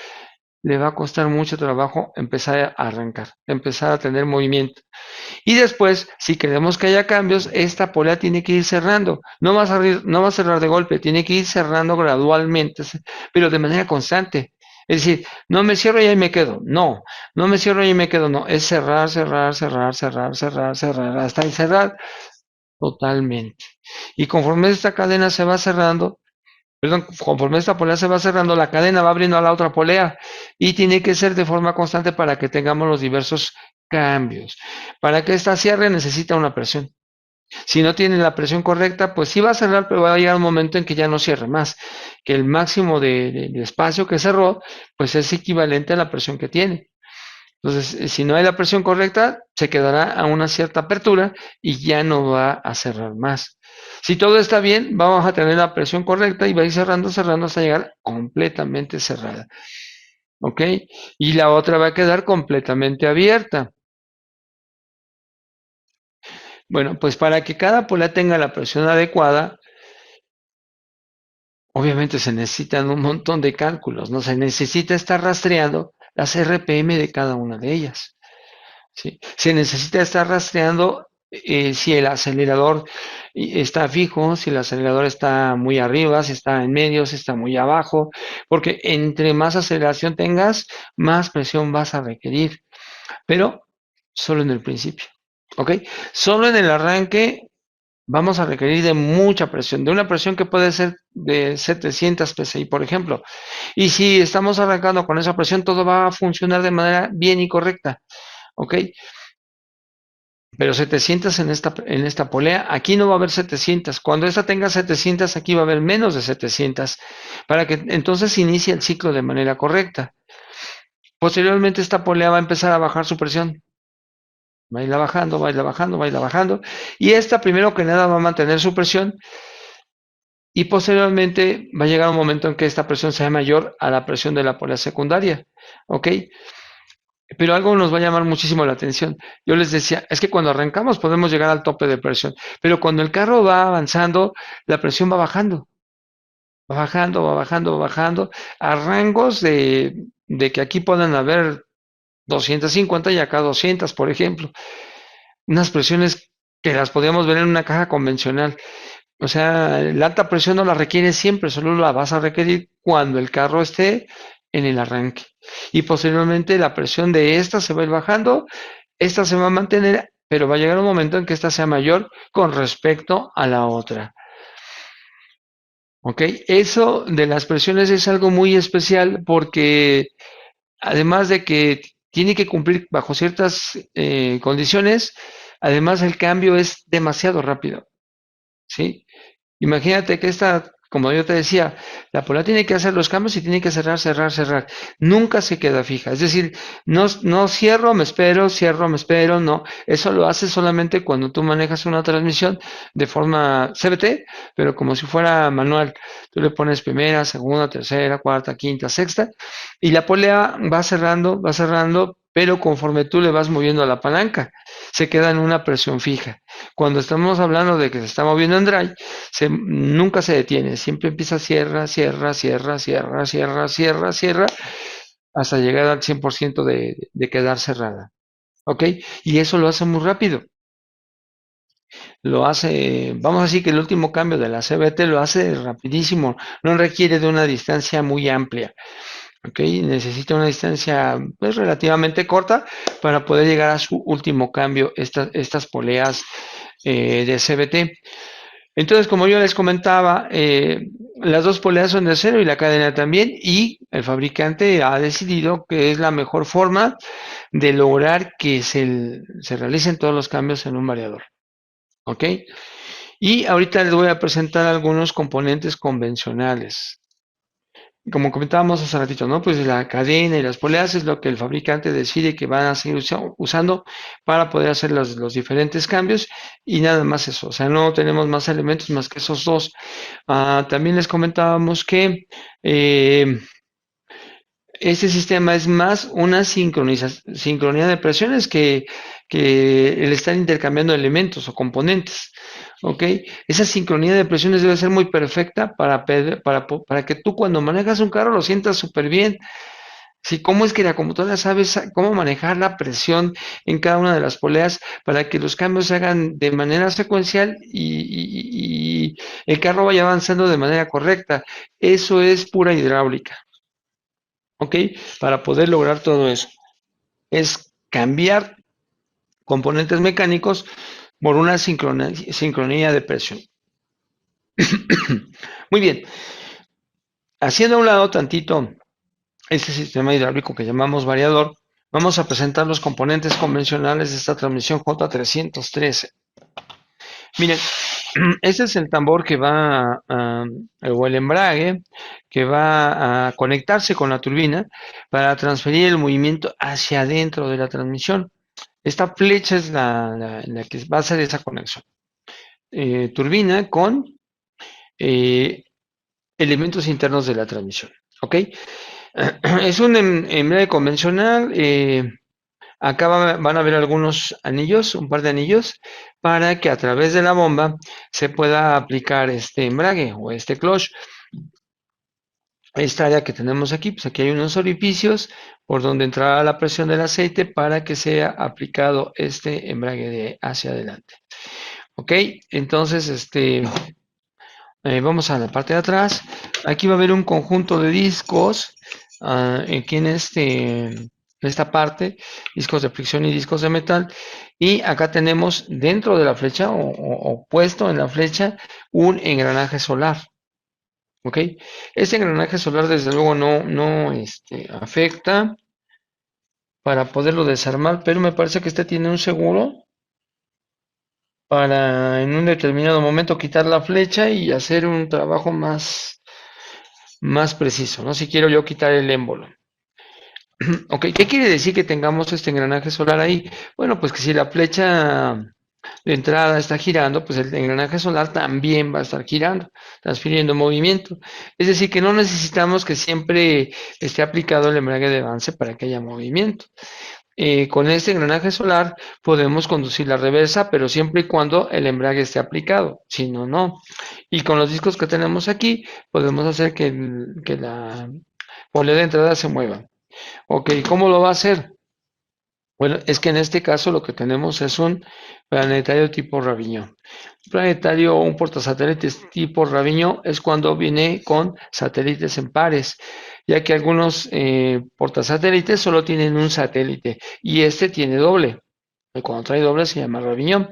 le va a costar mucho trabajo empezar a arrancar, empezar a tener movimiento. Y después, si queremos que haya cambios, esta polea tiene que ir cerrando. No va a cerrar de golpe, tiene que ir cerrando gradualmente, pero de manera constante. Es decir, no me cierro y ahí me quedo. No, no me cierro y ahí me quedo. No, es cerrar, cerrar, cerrar, cerrar, cerrar, cerrar, hasta cerrar totalmente. Y conforme esta cadena se va cerrando, perdón, conforme esta polea se va cerrando, la cadena va abriendo a la otra polea y tiene que ser de forma constante para que tengamos los diversos cambios. Para que esta cierre necesita una presión. Si no tiene la presión correcta, pues sí va a cerrar, pero va a llegar un momento en que ya no cierre más, que el máximo de espacio que cerró, pues es equivalente a la presión que tiene. Entonces, si no hay la presión correcta, se quedará a una cierta apertura y ya no va a cerrar más. Si todo está bien, vamos a tener la presión correcta y va a ir cerrando, cerrando hasta llegar completamente cerrada. ¿Ok? Y la otra va a quedar completamente abierta. Bueno, pues para que cada polea tenga la presión adecuada, obviamente se necesitan un montón de cálculos, ¿no? Se necesita estar rastreando las RPM de cada una de ellas. ¿Sí? Se necesita estar rastreando si el acelerador está fijo, si el acelerador está muy arriba, si está en medio, si está muy abajo, porque entre más aceleración tengas, más presión vas a requerir, pero solo en el principio, ¿ok? Solo en el arranque vamos a requerir de mucha presión, de una presión que puede ser de 700 psi, por ejemplo. Y si estamos arrancando con esa presión, todo va a funcionar de manera bien y correcta, ¿ok? Pero 700 en esta polea, aquí no va a haber 700. Cuando esta tenga 700, aquí va a haber menos de 700, para que entonces inicie el ciclo de manera correcta. Posteriormente, esta polea va a empezar a bajar su presión. Va a ir bajando, va a ir bajando, va a ir bajando. Y esta, primero que nada, va a mantener su presión. Y posteriormente va a llegar un momento en que esta presión sea mayor a la presión de la polea secundaria. ¿Ok? Pero algo nos va a llamar muchísimo la atención. Yo les decía, es que cuando arrancamos podemos llegar al tope de presión, pero cuando el carro va avanzando, la presión va bajando, va bajando, va bajando, va bajando, a rangos de que aquí puedan haber 250 y acá 200, por ejemplo. Unas presiones que las podríamos ver en una caja convencional. O sea, la alta presión no la requiere siempre, solo la vas a requerir cuando el carro esté en el arranque. Y posteriormente la presión de esta se va a ir bajando, esta se va a mantener, pero va a llegar un momento en que esta sea mayor con respecto a la otra. ¿Ok? Eso de las presiones es algo muy especial porque además de que tiene que cumplir bajo ciertas condiciones, además el cambio es demasiado rápido. ¿Sí? Imagínate que esta, como yo te decía, la polar tiene que hacer los cambios y tiene que cerrar, cerrar, cerrar. Nunca se queda fija. Es decir, no cierro, me espero, no. Eso lo hace solamente cuando tú manejas una transmisión de forma CVT, pero como si fuera manual. Tú le pones primera, segunda, tercera, cuarta, quinta, sexta, y la polea va cerrando, pero conforme tú le vas moviendo a la palanca, se queda en una presión fija. Cuando estamos hablando de que se está moviendo en drive, nunca se detiene, siempre empieza cierra, cierra, cierra, cierra, cierra, cierra, cierra, hasta llegar al 100% de quedar cerrada. ¿Ok? Y eso lo hace muy rápido. Lo hace, vamos a decir que el último cambio de la CBT lo hace rapidísimo, no requiere de una distancia muy amplia. ¿Ok? Necesita una distancia pues, relativamente corta para poder llegar a su último cambio, estas poleas de CBT. Entonces, como yo les comentaba, Las dos poleas son de acero y la cadena también, y el fabricante ha decidido que es la mejor forma de lograr que se realicen todos los cambios en un variador. ¿Ok? Y ahorita les voy a presentar algunos componentes convencionales. Como comentábamos hace ratito, ¿no? Pues la cadena y las poleas es lo que el fabricante decide que van a seguir usando para poder hacer los diferentes cambios y nada más eso. O sea, no tenemos más elementos más que esos dos. También les comentábamos que eh, este sistema es más una sincronía de presiones que el estar intercambiando elementos o componentes. ¿Ok? Esa sincronía de presiones debe ser muy perfecta para que tú cuando manejas un carro lo sientas súper bien. Sí, ¿cómo es que la computadora sabe cómo manejar la presión en cada una de las poleas para que los cambios se hagan de manera secuencial y el carro vaya avanzando de manera correcta? Eso es pura hidráulica. ¿Ok? Para poder lograr todo eso. Es cambiar componentes mecánicos por una sincronía de presión. Muy bien. Haciendo a un lado tantito este sistema hidráulico que llamamos variador, vamos a presentar los componentes convencionales de esta transmisión J313. Miren, este es el tambor que o el embrague, que va a conectarse con la turbina para transferir el movimiento hacia adentro de la transmisión. Esta flecha es la que va a hacer esa conexión. Turbina con eh, elementos internos de la transmisión. ¿Ok? Es un embrague convencional. Acá van a ver algunos anillos, un par de anillos, para que a través de la bomba se pueda aplicar este embrague o este clutch. Esta área que tenemos aquí, pues aquí hay unos orificios por donde entrará la presión del aceite para que sea aplicado este embrague de hacia adelante. Ok, entonces vamos a la parte de atrás. Aquí va a haber un conjunto de discos. Aquí en esta parte, discos de fricción y discos de metal. Y acá tenemos dentro de la flecha o puesto en la flecha un engranaje solar. ¿Ok? Este engranaje solar desde luego no afecta para poderlo desarmar, pero me parece que este tiene un seguro para en un determinado momento quitar la flecha y hacer un trabajo más preciso, ¿no? Si quiero yo quitar el émbolo. Ok, ¿qué quiere decir que tengamos este engranaje solar ahí? Bueno, pues que si la flecha de entrada está girando, pues el engranaje solar también va a estar girando, transfiriendo movimiento. Es decir, que no necesitamos que siempre esté aplicado el embrague de avance para que haya movimiento. Con este engranaje solar podemos conducir la reversa, pero siempre y cuando el embrague esté aplicado, si no, no. Y con los discos que tenemos aquí, podemos hacer que la polea de entrada se mueva. Ok, ¿cómo lo va a hacer? Bueno, es que en este caso lo que tenemos es un planetario tipo Raviño. Un planetario o un portasatélites tipo Raviño es cuando viene con satélites en pares, ya que algunos portasatélites solo tienen un satélite y este tiene doble. Y cuando trae doble se llama Raviño.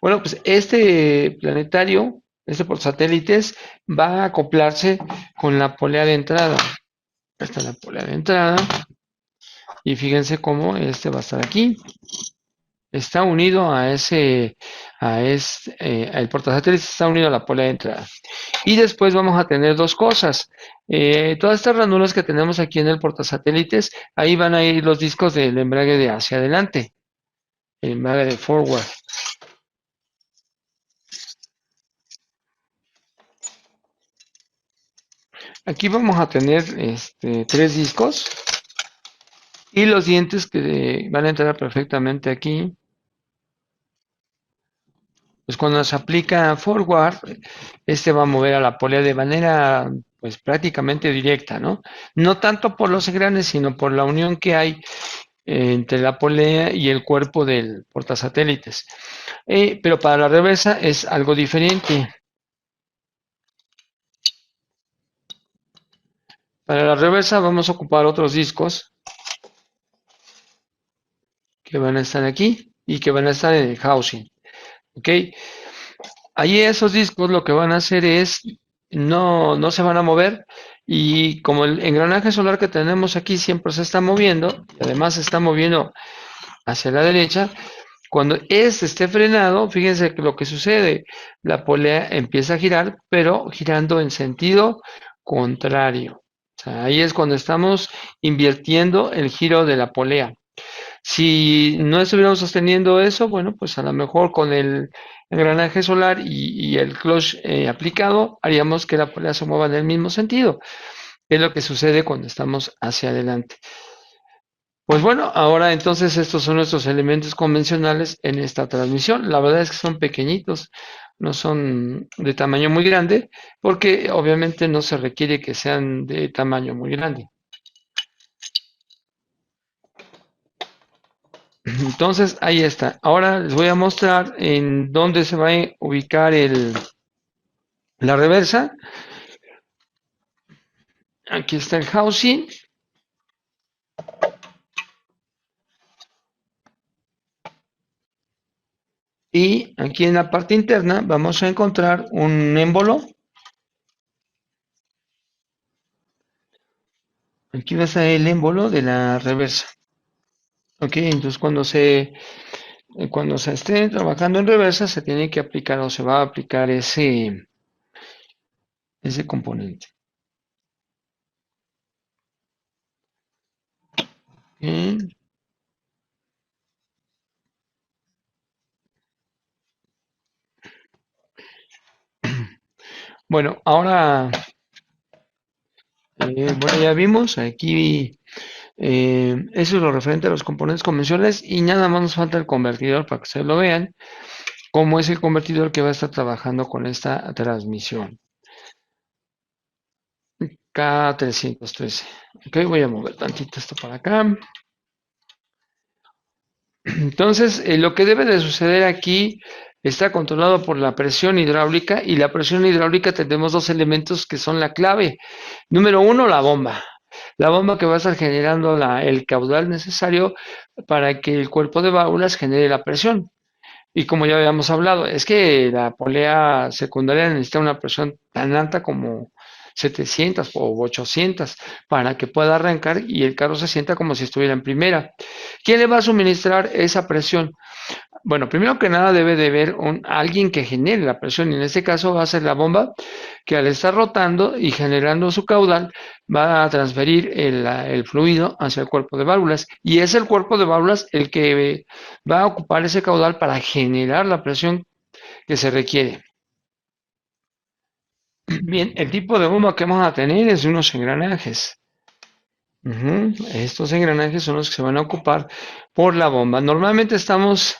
Bueno, pues este planetario, este portasatélites, va a acoplarse con la polea de entrada. Esta es la polea de entrada. Y fíjense cómo este va a estar aquí. Está unido el portasatélites está unido a la polea de entrada. Y después vamos a tener dos cosas. Todas estas ranuras que tenemos aquí en el portasatélites, ahí van a ir los discos del embrague de hacia adelante, el embrague de forward. Aquí vamos a tener tres discos y los dientes que van a entrar perfectamente aquí. Pues cuando se aplica forward, este va a mover a la polea de manera pues prácticamente directa, ¿no? No tanto por los engranes, sino por la unión que hay entre la polea y el cuerpo del portasatélites. Pero para la reversa es algo diferente. Para la reversa vamos a ocupar otros discos que van a estar aquí y que van a estar en el housing. ¿Ok? Allí esos discos lo que van a hacer es no se van a mover y como el engranaje solar que tenemos aquí siempre se está moviendo, y además se está moviendo hacia la derecha, cuando este esté frenado, fíjense que lo que sucede, la polea empieza a girar, pero girando en sentido contrario. O sea, ahí es cuando estamos invirtiendo el giro de la polea. Si no estuviéramos sosteniendo eso, bueno, pues a lo mejor con el engranaje solar y el clutch aplicado, haríamos que la polea se mueva en el mismo sentido. Es lo que sucede cuando estamos hacia adelante. Pues bueno, ahora entonces estos son nuestros elementos convencionales en esta transmisión. La verdad es que son pequeñitos, no son de tamaño muy grande, porque obviamente no se requiere que sean de tamaño muy grande. Entonces, ahí está. Ahora les voy a mostrar en dónde se va a ubicar la reversa. Aquí está el housing. Y aquí en la parte interna vamos a encontrar un émbolo. Aquí va a estar el émbolo de la reversa. Ok, entonces cuando se esté trabajando en reversa se tiene que aplicar o se va a aplicar ese componente. Bien. Bueno, ahora, bueno, ya vimos aquí, eso es lo referente a los componentes convencionales y nada más nos falta el convertidor para que ustedes lo vean, cómo es el convertidor que va a estar trabajando con esta transmisión. K313. Ok, voy a mover tantito esto para acá. Entonces, lo que debe de suceder aquí está controlado por la presión hidráulica y la presión hidráulica tenemos dos elementos que son la clave. Número uno, la bomba. La bomba que va a estar generando el caudal necesario para que el cuerpo de válvulas genere la presión. Y como ya habíamos hablado, es que la polea secundaria necesita una presión tan alta como 700 o 800 para que pueda arrancar y el carro se sienta como si estuviera en primera. ¿Quién le va a suministrar esa presión? Bueno, primero que nada debe de haber alguien que genere la presión y en este caso va a ser la bomba que al estar rotando y generando su caudal va a transferir el fluido hacia el cuerpo de válvulas y es el cuerpo de válvulas el que va a ocupar ese caudal para generar la presión que se requiere. Bien, el tipo de bomba que vamos a tener es de unos engranajes. Estos engranajes son los que se van a ocupar por la bomba. Normalmente estamos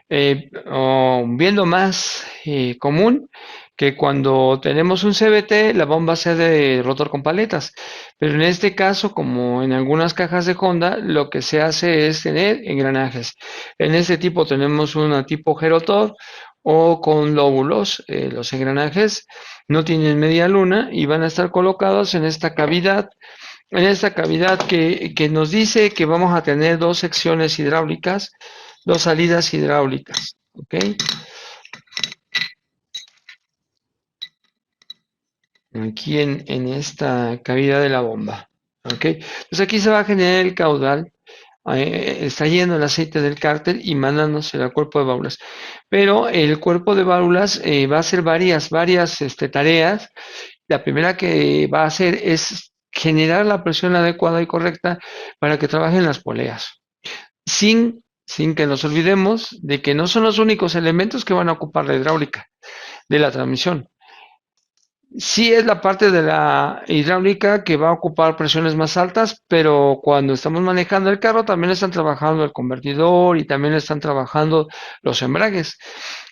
viendo más común que cuando tenemos un CVT, la bomba sea de rotor con paletas. Pero en este caso, como en algunas cajas de Honda, lo que se hace es tener engranajes. En este tipo tenemos una tipo gerotor o con lóbulos. Los engranajes no tienen media luna y van a estar colocados en esta cavidad que nos dice que vamos a tener dos secciones hidráulicas, dos salidas hidráulicas. ¿Ok? Aquí en esta cavidad de la bomba. ¿Ok? Entonces aquí se va a generar el caudal, está yendo el aceite del cárter y mandándose al cuerpo de válvulas. Pero el cuerpo de válvulas va a hacer varias tareas. La primera que va a hacer es generar la presión adecuada y correcta para que trabajen las poleas. Sin que nos olvidemos de que no son los únicos elementos que van a ocupar la hidráulica de la transmisión. Sí es la parte de la hidráulica que va a ocupar presiones más altas, pero cuando estamos manejando el carro también están trabajando el convertidor y también están trabajando los embragues.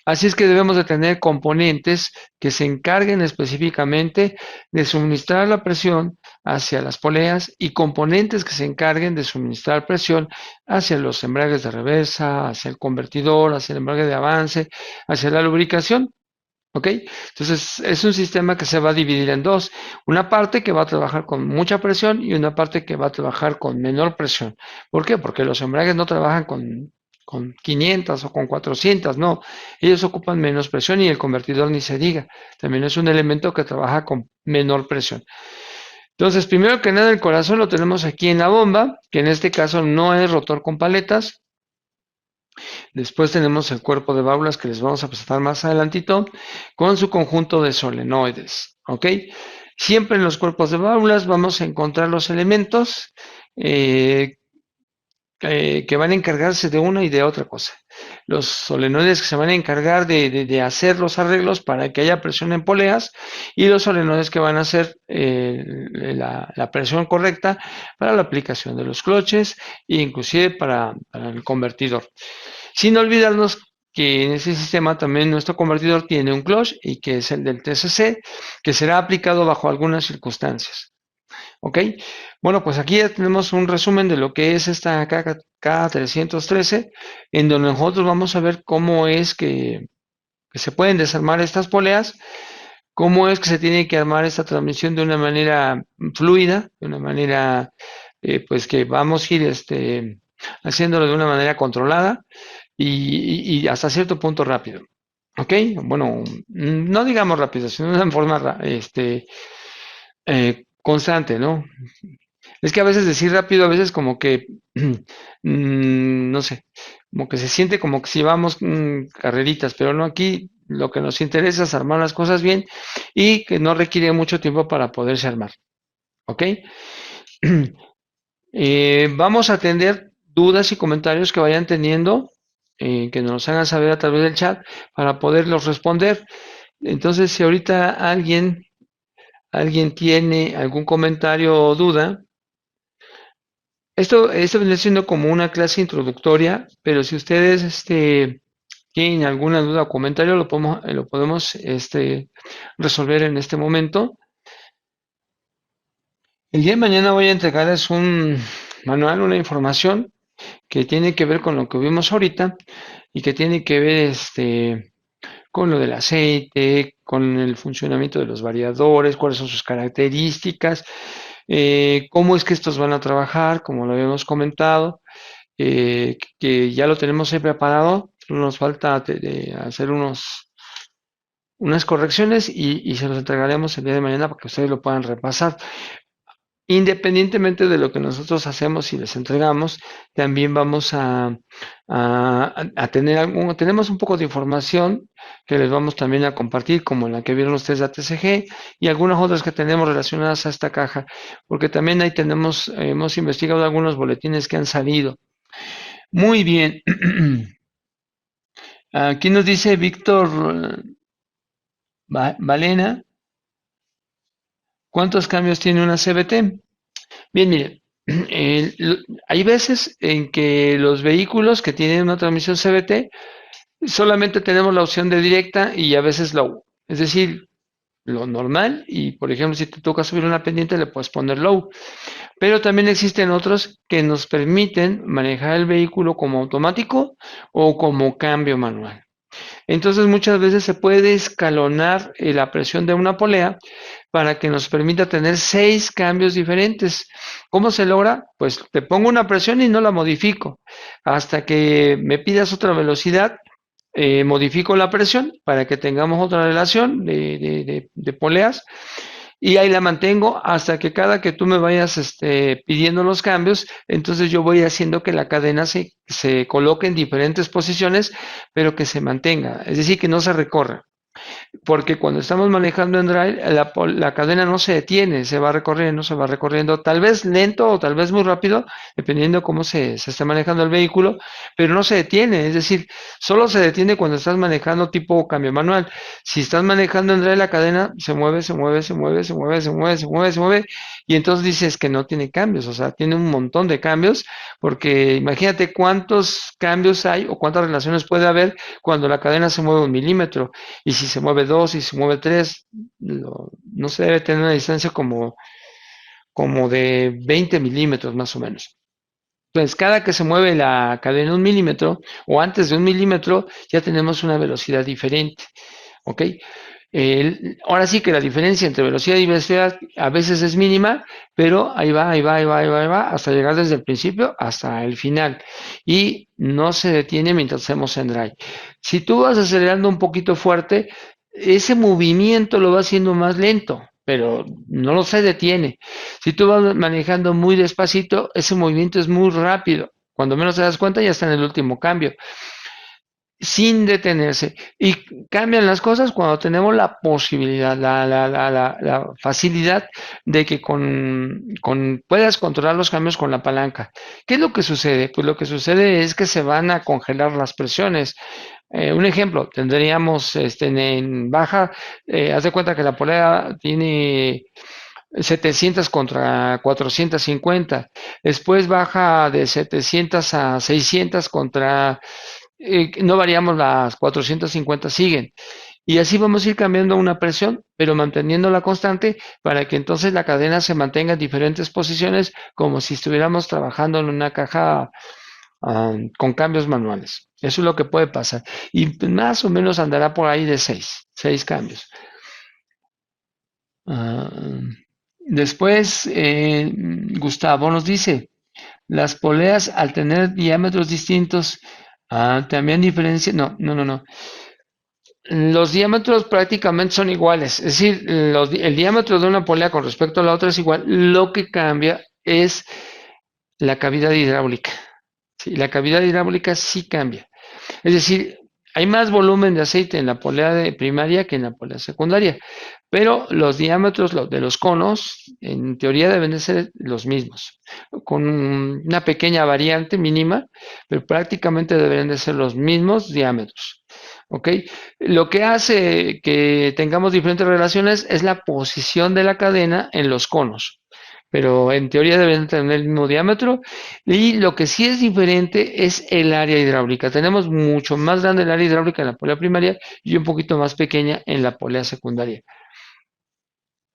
Así es que debemos de tener componentes que se encarguen específicamente de suministrar la presión hacia las poleas y componentes que se encarguen de suministrar presión hacia los embragues de reversa, hacia el convertidor, hacia el embrague de avance, hacia la lubricación. ¿Ok? Entonces es un sistema que se va a dividir en dos. Una parte que va a trabajar con mucha presión y una parte que va a trabajar con menor presión. ¿Por qué? Porque los embragues no trabajan con 500 o con 400, no, ellos ocupan menos presión y el convertidor ni se diga, también es un elemento que trabaja con menor presión. Entonces, primero que nada, el corazón lo tenemos aquí en la bomba, que en este caso no es rotor con paletas. Después tenemos el cuerpo de válvulas que les vamos a presentar más adelantito, con su conjunto de solenoides, ¿ok? Siempre en los cuerpos de válvulas vamos a encontrar los elementos eh, que van a encargarse de una y de otra cosa. Los solenoides que se van a encargar de hacer los arreglos para que haya presión en poleas y los solenoides que van a hacer la presión correcta para la aplicación de los cloches e inclusive para el convertidor. Sin olvidarnos que en ese sistema también nuestro convertidor tiene un clutch y que es el del TCC, que será aplicado bajo algunas circunstancias. ¿Ok? Bueno, pues aquí ya tenemos un resumen de lo que es esta K313, en donde nosotros vamos a ver cómo es que se pueden desarmar estas poleas, cómo es que se tiene que armar esta transmisión de una manera fluida, de una manera pues que vamos a ir haciéndolo de una manera controlada y hasta cierto punto rápido. ¿Ok? Bueno, no digamos rápido, sino de una forma constante, ¿no? Es que a veces decir rápido, a veces como que, no sé, como que se siente como que si vamos carreritas, pero no, aquí lo que nos interesa es armar las cosas bien y que no requiere mucho tiempo para poderse armar. ¿Ok? Vamos a atender dudas y comentarios que vayan teniendo, que nos hagan saber a través del chat para poderlos responder. Entonces, si ahorita alguien tiene algún comentario o duda, esto viene siendo como una clase introductoria, pero si ustedes tienen alguna duda o comentario, lo podemos resolver en este momento. El día de mañana voy a entregarles un manual, una información que tiene que ver con lo que vimos ahorita y que tiene que ver con lo del aceite, con el funcionamiento de los variadores, cuáles son sus características, cómo es que estos van a trabajar, como lo habíamos comentado, que ya lo tenemos ahí preparado, solo nos falta hacer unas correcciones y se los entregaremos el día de mañana para que ustedes lo puedan repasar. Independientemente de lo que nosotros hacemos y les entregamos, también vamos a tener tenemos un poco de información que les vamos también a compartir, como la que vieron ustedes de ATCG y algunas otras que tenemos relacionadas a esta caja, porque también ahí hemos investigado algunos boletines que han salido. Muy bien. Aquí nos dice Víctor Valena, ¿cuántos cambios tiene una CVT? Bien, mire, hay veces en que los vehículos que tienen una transmisión CVT solamente tenemos la opción de directa y a veces low. Es decir, lo normal y, por ejemplo, si te toca subir una pendiente le puedes poner low. Pero también existen otros que nos permiten manejar el vehículo como automático o como cambio manual. Entonces muchas veces se puede escalonar la presión de una polea para que nos permita tener 6 cambios diferentes. ¿Cómo se logra? Pues te pongo una presión y no la modifico. Hasta que me pidas otra velocidad, modifico la presión para que tengamos otra relación de poleas y ahí la mantengo hasta que cada que tú me vayas pidiendo los cambios, entonces yo voy haciendo que la cadena se coloque en diferentes posiciones, pero que se mantenga, es decir, que no se recorra. Porque cuando estamos manejando en drive, la cadena no se detiene, se va recorriendo, tal vez lento o tal vez muy rápido, dependiendo cómo se esté manejando el vehículo, pero no se detiene, es decir, solo se detiene cuando estás manejando tipo cambio manual. Si estás manejando en drive, la cadena se mueve, se mueve, se mueve, se mueve, se mueve, se mueve, se mueve, y entonces dices que no tiene cambios, o sea, tiene un montón de cambios, porque imagínate cuántos cambios hay o cuántas relaciones puede haber cuando la cadena se mueve 1 milímetro. Y si se mueve 2 y se mueve 3 no se debe tener una distancia como de 20 milímetros más o menos. Entonces, cada que se mueve la cadena 1 milímetro o antes de 1 milímetro, ya tenemos una velocidad diferente. ¿Ok? Ahora sí que la diferencia entre velocidad y velocidad a veces es mínima, pero ahí va, ahí va, ahí va, ahí va, ahí va, hasta llegar desde el principio hasta el final. Y no se detiene mientras hacemos en drive. Si tú vas acelerando un poquito fuerte, ese movimiento lo va haciendo más lento, pero no se detiene. Si tú vas manejando muy despacito, ese movimiento es muy rápido. Cuando menos te das cuenta, ya está en el último cambio sin detenerse. Y cambian las cosas cuando tenemos la posibilidad, la facilidad de que puedas controlar los cambios con la palanca. ¿Qué es lo que sucede? Pues lo que sucede es que se van a congelar las presiones. Un ejemplo, tendríamos en baja, haz de cuenta que la polea tiene 700 contra 450, después baja de 700 a 600 contra no variamos, las 450 siguen. Y así vamos a ir cambiando una presión, pero manteniendo la constante para que entonces la cadena se mantenga en diferentes posiciones como si estuviéramos trabajando en una caja con cambios manuales. Eso es lo que puede pasar. Y más o menos andará por ahí de seis cambios. Ah, después, Gustavo nos dice, las poleas al tener diámetros distintos, también diferencia, no. Los diámetros prácticamente son iguales, es decir, el diámetro de una polea con respecto a la otra es igual. Lo que cambia es la cavidad hidráulica. Sí, la cavidad hidráulica sí cambia. Es decir, hay más volumen de aceite en la polea primaria que en la polea secundaria, pero los diámetros de los conos, en teoría, deben de ser los mismos, con una pequeña variante mínima, pero prácticamente deberían de ser los mismos diámetros. ¿Ok? Lo que hace que tengamos diferentes relaciones es la posición de la cadena en los conos, pero en teoría deben tener el mismo diámetro. Y lo que sí es diferente es el área hidráulica. Tenemos mucho más grande el área hidráulica en la polea primaria y un poquito más pequeña en la polea secundaria.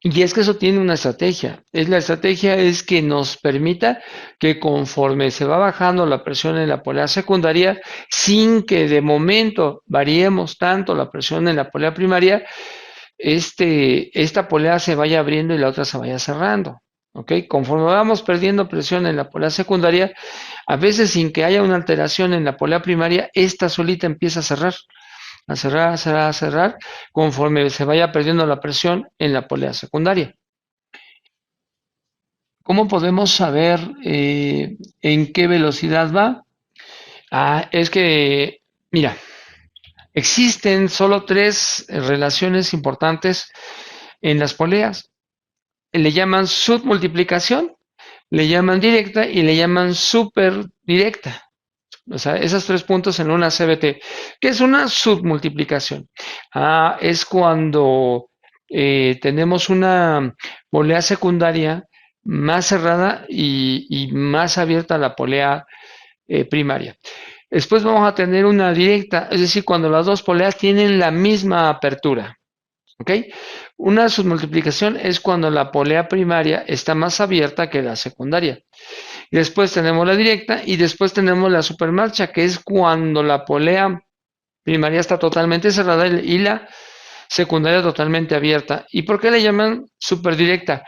Y es que eso tiene una estrategia. La estrategia es que nos permita que conforme se va bajando la presión en la polea secundaria, sin que de momento variemos tanto la presión en la polea primaria, esta polea se vaya abriendo y la otra se vaya cerrando. ¿Ok? Conforme vamos perdiendo presión en la polea secundaria, a veces sin que haya una alteración en la polea primaria, esta solita empieza a cerrar, a cerrar, a cerrar, conforme se vaya perdiendo la presión en la polea secundaria. ¿Cómo podemos saber en qué velocidad va? Es que, mira, existen solo tres relaciones importantes en las poleas. Le llaman submultiplicación, le llaman directa y le llaman superdirecta. O sea, esos tres puntos en una CBT. ¿Qué es una submultiplicación? Es cuando tenemos una polea secundaria más cerrada y más abierta a la polea primaria. Después vamos a tener una directa, es decir, cuando las dos poleas tienen la misma apertura. ¿Ok? Una submultiplicación es cuando la polea primaria está más abierta que la secundaria. Y después tenemos la directa y después tenemos la supermarcha, que es cuando la polea primaria está totalmente cerrada y la secundaria totalmente abierta. ¿Y por qué le llaman superdirecta?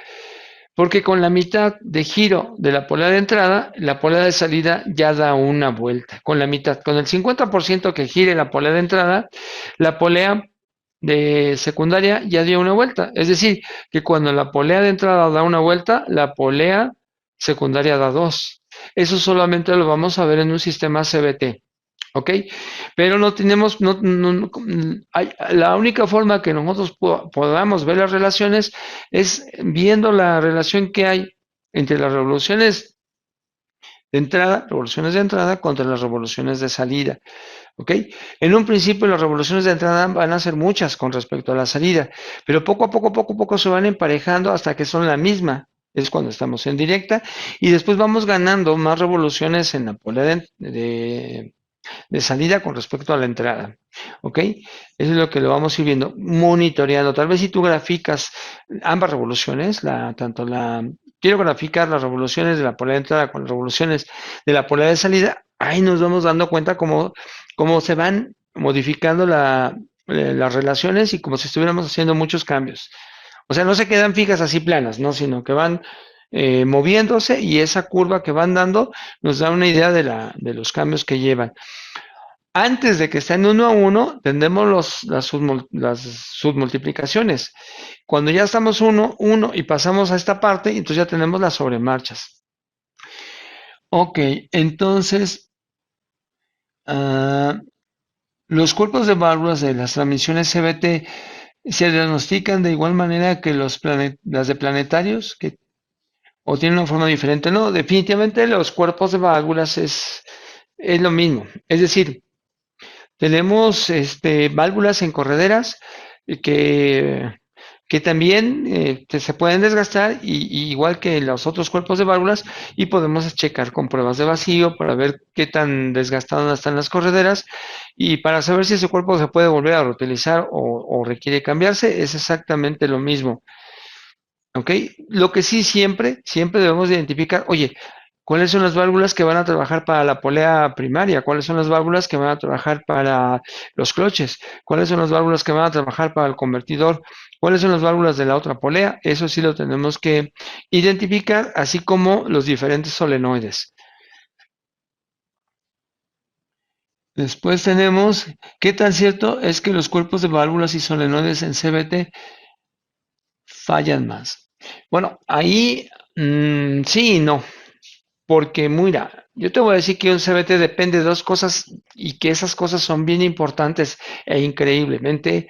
Porque con la mitad de giro de la polea de entrada, la polea de salida ya da una vuelta. Con la mitad, con el 50% que gire la polea de entrada, la polea de secundaria ya dio una vuelta. Es decir, que cuando la polea de entrada da una vuelta, la polea secundaria da dos. Eso solamente lo vamos a ver en un sistema CBT. ¿Ok? Pero no tenemos, la única forma que nosotros podamos ver las relaciones es viendo la relación que hay entre las revoluciones de entrada contra las revoluciones de salida. ¿Ok? En un principio las revoluciones de entrada van a ser muchas con respecto a la salida, pero poco a poco se van emparejando hasta que son la misma. Es cuando estamos en directa y después vamos ganando más revoluciones en la polea de salida con respecto a la entrada. ¿Ok? Eso es lo que lo vamos a ir viendo, monitoreando. Tal vez si tú graficas ambas revoluciones, quiero graficar las revoluciones de la polea de entrada con las revoluciones de la polea de salida, ahí nos vamos dando cuenta cómo se van modificando las relaciones y como si estuviéramos haciendo muchos cambios. O sea, no se quedan fijas así planas, ¿no? Sino que van moviéndose y esa curva que van dando nos da una idea de los cambios que llevan. Antes de que estén uno a uno, tendremos las submultiplicaciones. Cuando ya estamos uno y pasamos a esta parte, entonces ya tenemos las sobremarchas. Ok, entonces, ah, los cuerpos de válvulas de las transmisiones CBT se diagnostican de igual manera que las de planetarios, o tienen una forma diferente. No, definitivamente los cuerpos de válvulas es lo mismo. Es decir, tenemos válvulas en correderas que, que también que se pueden desgastar, y igual que los otros cuerpos de válvulas, y podemos checar con pruebas de vacío para ver qué tan desgastadas están las correderas y para saber si ese cuerpo se puede volver a reutilizar o requiere cambiarse. Es exactamente lo mismo. ¿Ok? Lo que sí siempre debemos de identificar, oye, ¿cuáles son las válvulas que van a trabajar para la polea primaria? ¿Cuáles son las válvulas que van a trabajar para los cloches? ¿Cuáles son las válvulas que van a trabajar para el convertidor? ¿Cuáles son las válvulas de la otra polea? Eso sí lo tenemos que identificar, así como los diferentes solenoides. Después tenemos, ¿qué tan cierto es que los cuerpos de válvulas y solenoides en CBT fallan más? Bueno, ahí sí y no. Porque mira, yo te voy a decir que un CBT depende de dos cosas y que esas cosas son bien importantes e increíblemente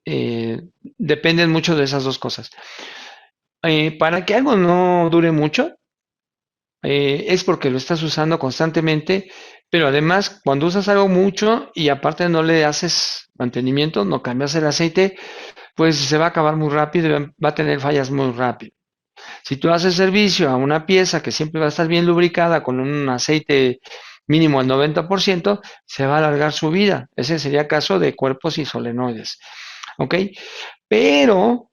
dependen mucho de esas dos cosas. Para que algo no dure mucho, es porque lo estás usando constantemente, pero además cuando usas algo mucho y aparte no le haces mantenimiento, no cambias el aceite, pues se va a acabar muy rápido y va a tener fallas muy rápido. Si tú haces servicio a una pieza que siempre va a estar bien lubricada con un aceite mínimo al 90%, se va a alargar su vida. Ese sería el caso de cuerpos y solenoides. ¿Ok? Pero,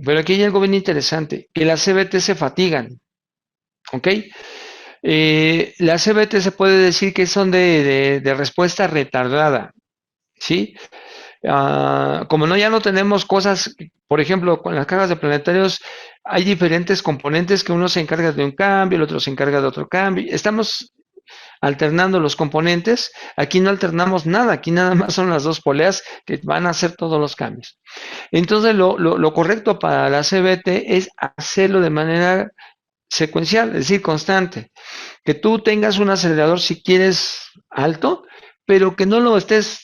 pero aquí hay algo bien interesante, que las CBT se fatigan. ¿Ok? Las CBT se puede decir que son de respuesta retardada. ¿Sí? Como no, ya no tenemos cosas, por ejemplo, con las cajas de planetarios hay diferentes componentes que uno se encarga de un cambio, el otro se encarga de otro cambio. Estamos alternando los componentes. Aquí no alternamos nada, aquí nada más son las dos poleas que van a hacer todos los cambios. Entonces, lo correcto para la CBT es hacerlo de manera secuencial, es decir, constante. Que tú tengas un acelerador si quieres alto, pero que no lo estés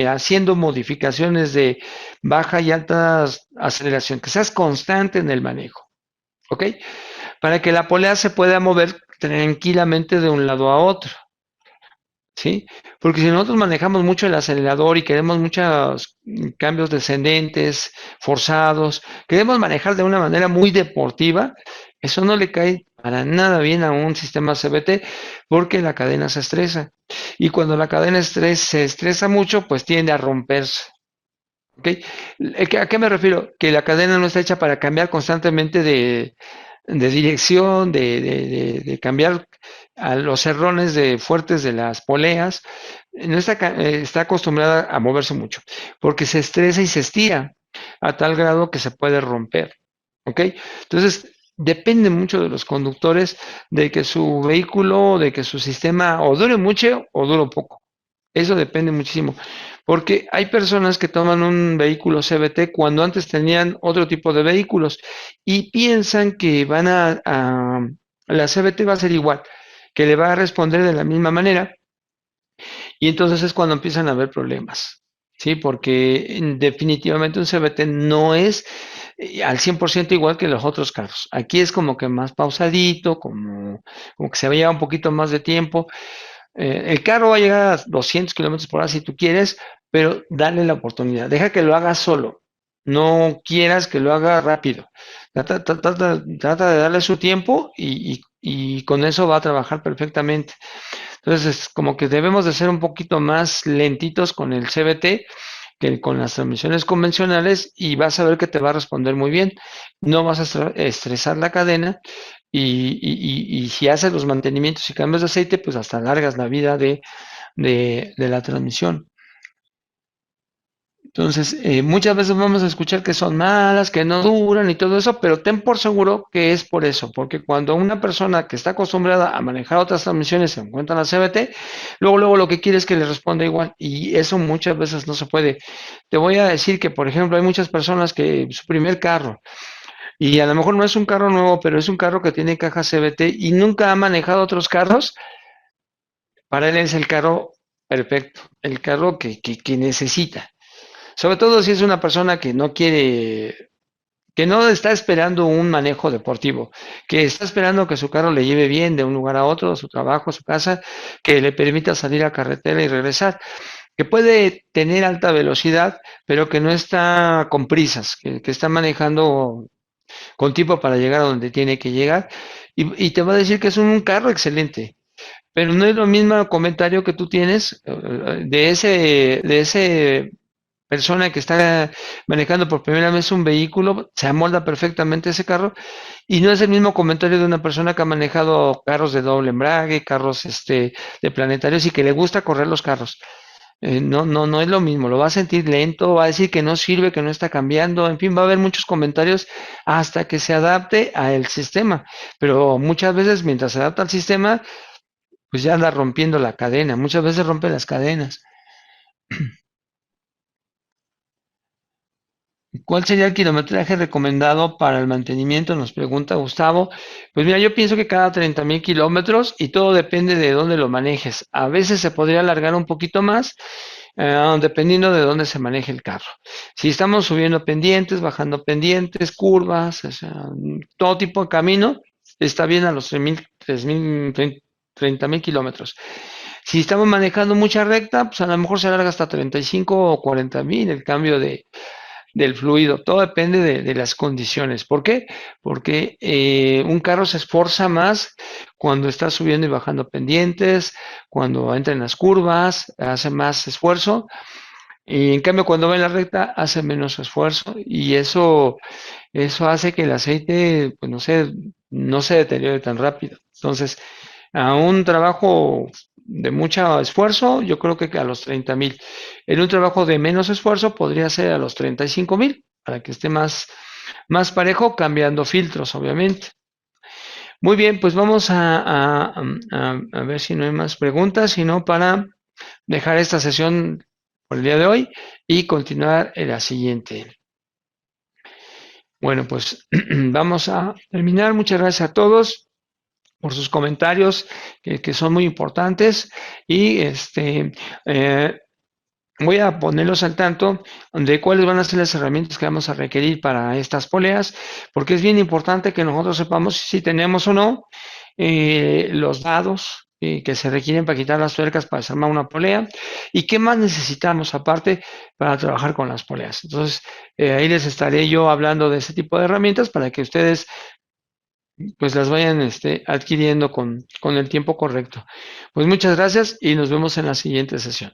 haciendo modificaciones de baja y alta aceleración, que seas constante en el manejo, ¿ok? Para que la polea se pueda mover tranquilamente de un lado a otro, ¿sí? Porque si nosotros manejamos mucho el acelerador y queremos muchos cambios descendentes, forzados, queremos manejar de una manera muy deportiva, eso no le cae para nada bien a un sistema CBT porque la cadena se estresa. Y cuando la cadena se estresa mucho, pues tiende a romperse. ¿Ok? ¿A qué me refiero? Que la cadena no está hecha para cambiar constantemente de dirección, de cambiar a los cerrones de fuertes de las poleas. No está, está acostumbrada a moverse mucho, porque se estresa y se estira a tal grado que se puede romper. ¿Ok? Entonces, depende mucho de los conductores de que su vehículo, de que su sistema o dure mucho o dure poco. Eso depende muchísimo, porque hay personas que toman un vehículo CBT cuando antes tenían otro tipo de vehículos y piensan que la CBT va a ser igual, que le va a responder de la misma manera, y entonces es cuando empiezan a haber problemas. Sí, porque definitivamente un CBT no es al 100% igual que los otros carros. Aquí es como que más pausadito, como que se lleva un poquito más de tiempo. El carro va a llegar a 200 kilómetros por hora si tú quieres, pero dale la oportunidad. Deja que lo haga solo. No quieras que lo haga rápido. Trata de darle su tiempo y con eso va a trabajar perfectamente. Entonces, es como que debemos de ser un poquito más lentitos con el CBT que con las transmisiones convencionales y vas a ver que te va a responder muy bien. No vas a estresar la cadena y si haces los mantenimientos y cambios de aceite, pues hasta alargas la vida de la transmisión. Entonces, muchas veces vamos a escuchar que son malas, que no duran y todo eso, pero ten por seguro que es por eso, porque cuando una persona que está acostumbrada a manejar otras transmisiones se encuentra en la CVT, luego lo que quiere es que le responda igual, y eso muchas veces no se puede. Te voy a decir que, por ejemplo, hay muchas personas que su primer carro, y a lo mejor no es un carro nuevo, pero es un carro que tiene caja CVT y nunca ha manejado otros carros, para él es el carro perfecto, el carro que necesita. Sobre todo si es una persona que no quiere, que no está esperando un manejo deportivo, que está esperando que su carro le lleve bien de un lugar a otro, a su trabajo, a su casa, que le permita salir a carretera y regresar, que puede tener alta velocidad, pero que no está con prisas, que está manejando con tiempo para llegar a donde tiene que llegar. Y te va a decir que es un carro excelente. Pero no es lo mismo el comentario que tú tienes de ese persona que está manejando por primera vez un vehículo, se amolda perfectamente ese carro, y no es el mismo comentario de una persona que ha manejado carros de doble embrague, carros de planetarios y que le gusta correr los carros. No es lo mismo, lo va a sentir lento, va a decir que no sirve, que no está cambiando, en fin, va a haber muchos comentarios hasta que se adapte al sistema. Pero muchas veces mientras se adapta al sistema, pues ya anda rompiendo la cadena, muchas veces rompe las cadenas. ¿Cuál sería el kilometraje recomendado para el mantenimiento? Nos pregunta Gustavo. Pues mira, yo pienso que cada 30,000 kilómetros, y todo depende de dónde lo manejes. A veces se podría alargar un poquito más, dependiendo de dónde se maneje el carro. Si estamos subiendo pendientes, bajando pendientes, curvas, o sea, todo tipo de camino, está bien a los 3,000, 30,000 kilómetros. Si estamos manejando mucha recta, pues a lo mejor se alarga hasta 35 o 40,000 el cambio del fluido. Todo depende de las condiciones. ¿Por qué? Porque un carro se esfuerza más cuando está subiendo y bajando pendientes, cuando entra en las curvas, hace más esfuerzo. Y en cambio, cuando va en la recta, hace menos esfuerzo. Y eso hace que el aceite, pues no se deteriore tan rápido. Entonces, a un trabajo de mucho esfuerzo, yo creo que a los 30,000. En un trabajo de menos esfuerzo podría ser a los 35,000, para que esté más parejo, cambiando filtros, obviamente. Muy bien, pues vamos a ver si no hay más preguntas, sino para dejar esta sesión por el día de hoy y continuar en la siguiente. Bueno, pues vamos a terminar. Muchas gracias a todos por sus comentarios, que son muy importantes, y eh, voy a ponerlos al tanto de cuáles van a ser las herramientas que vamos a requerir para estas poleas, porque es bien importante que nosotros sepamos si tenemos o no los dados que se requieren para quitar las tuercas para desarmar una polea, y qué más necesitamos aparte para trabajar con las poleas. Entonces, ahí les estaré yo hablando de ese tipo de herramientas para que ustedes pues las vayan adquiriendo con el tiempo correcto. Pues muchas gracias y nos vemos en la siguiente sesión.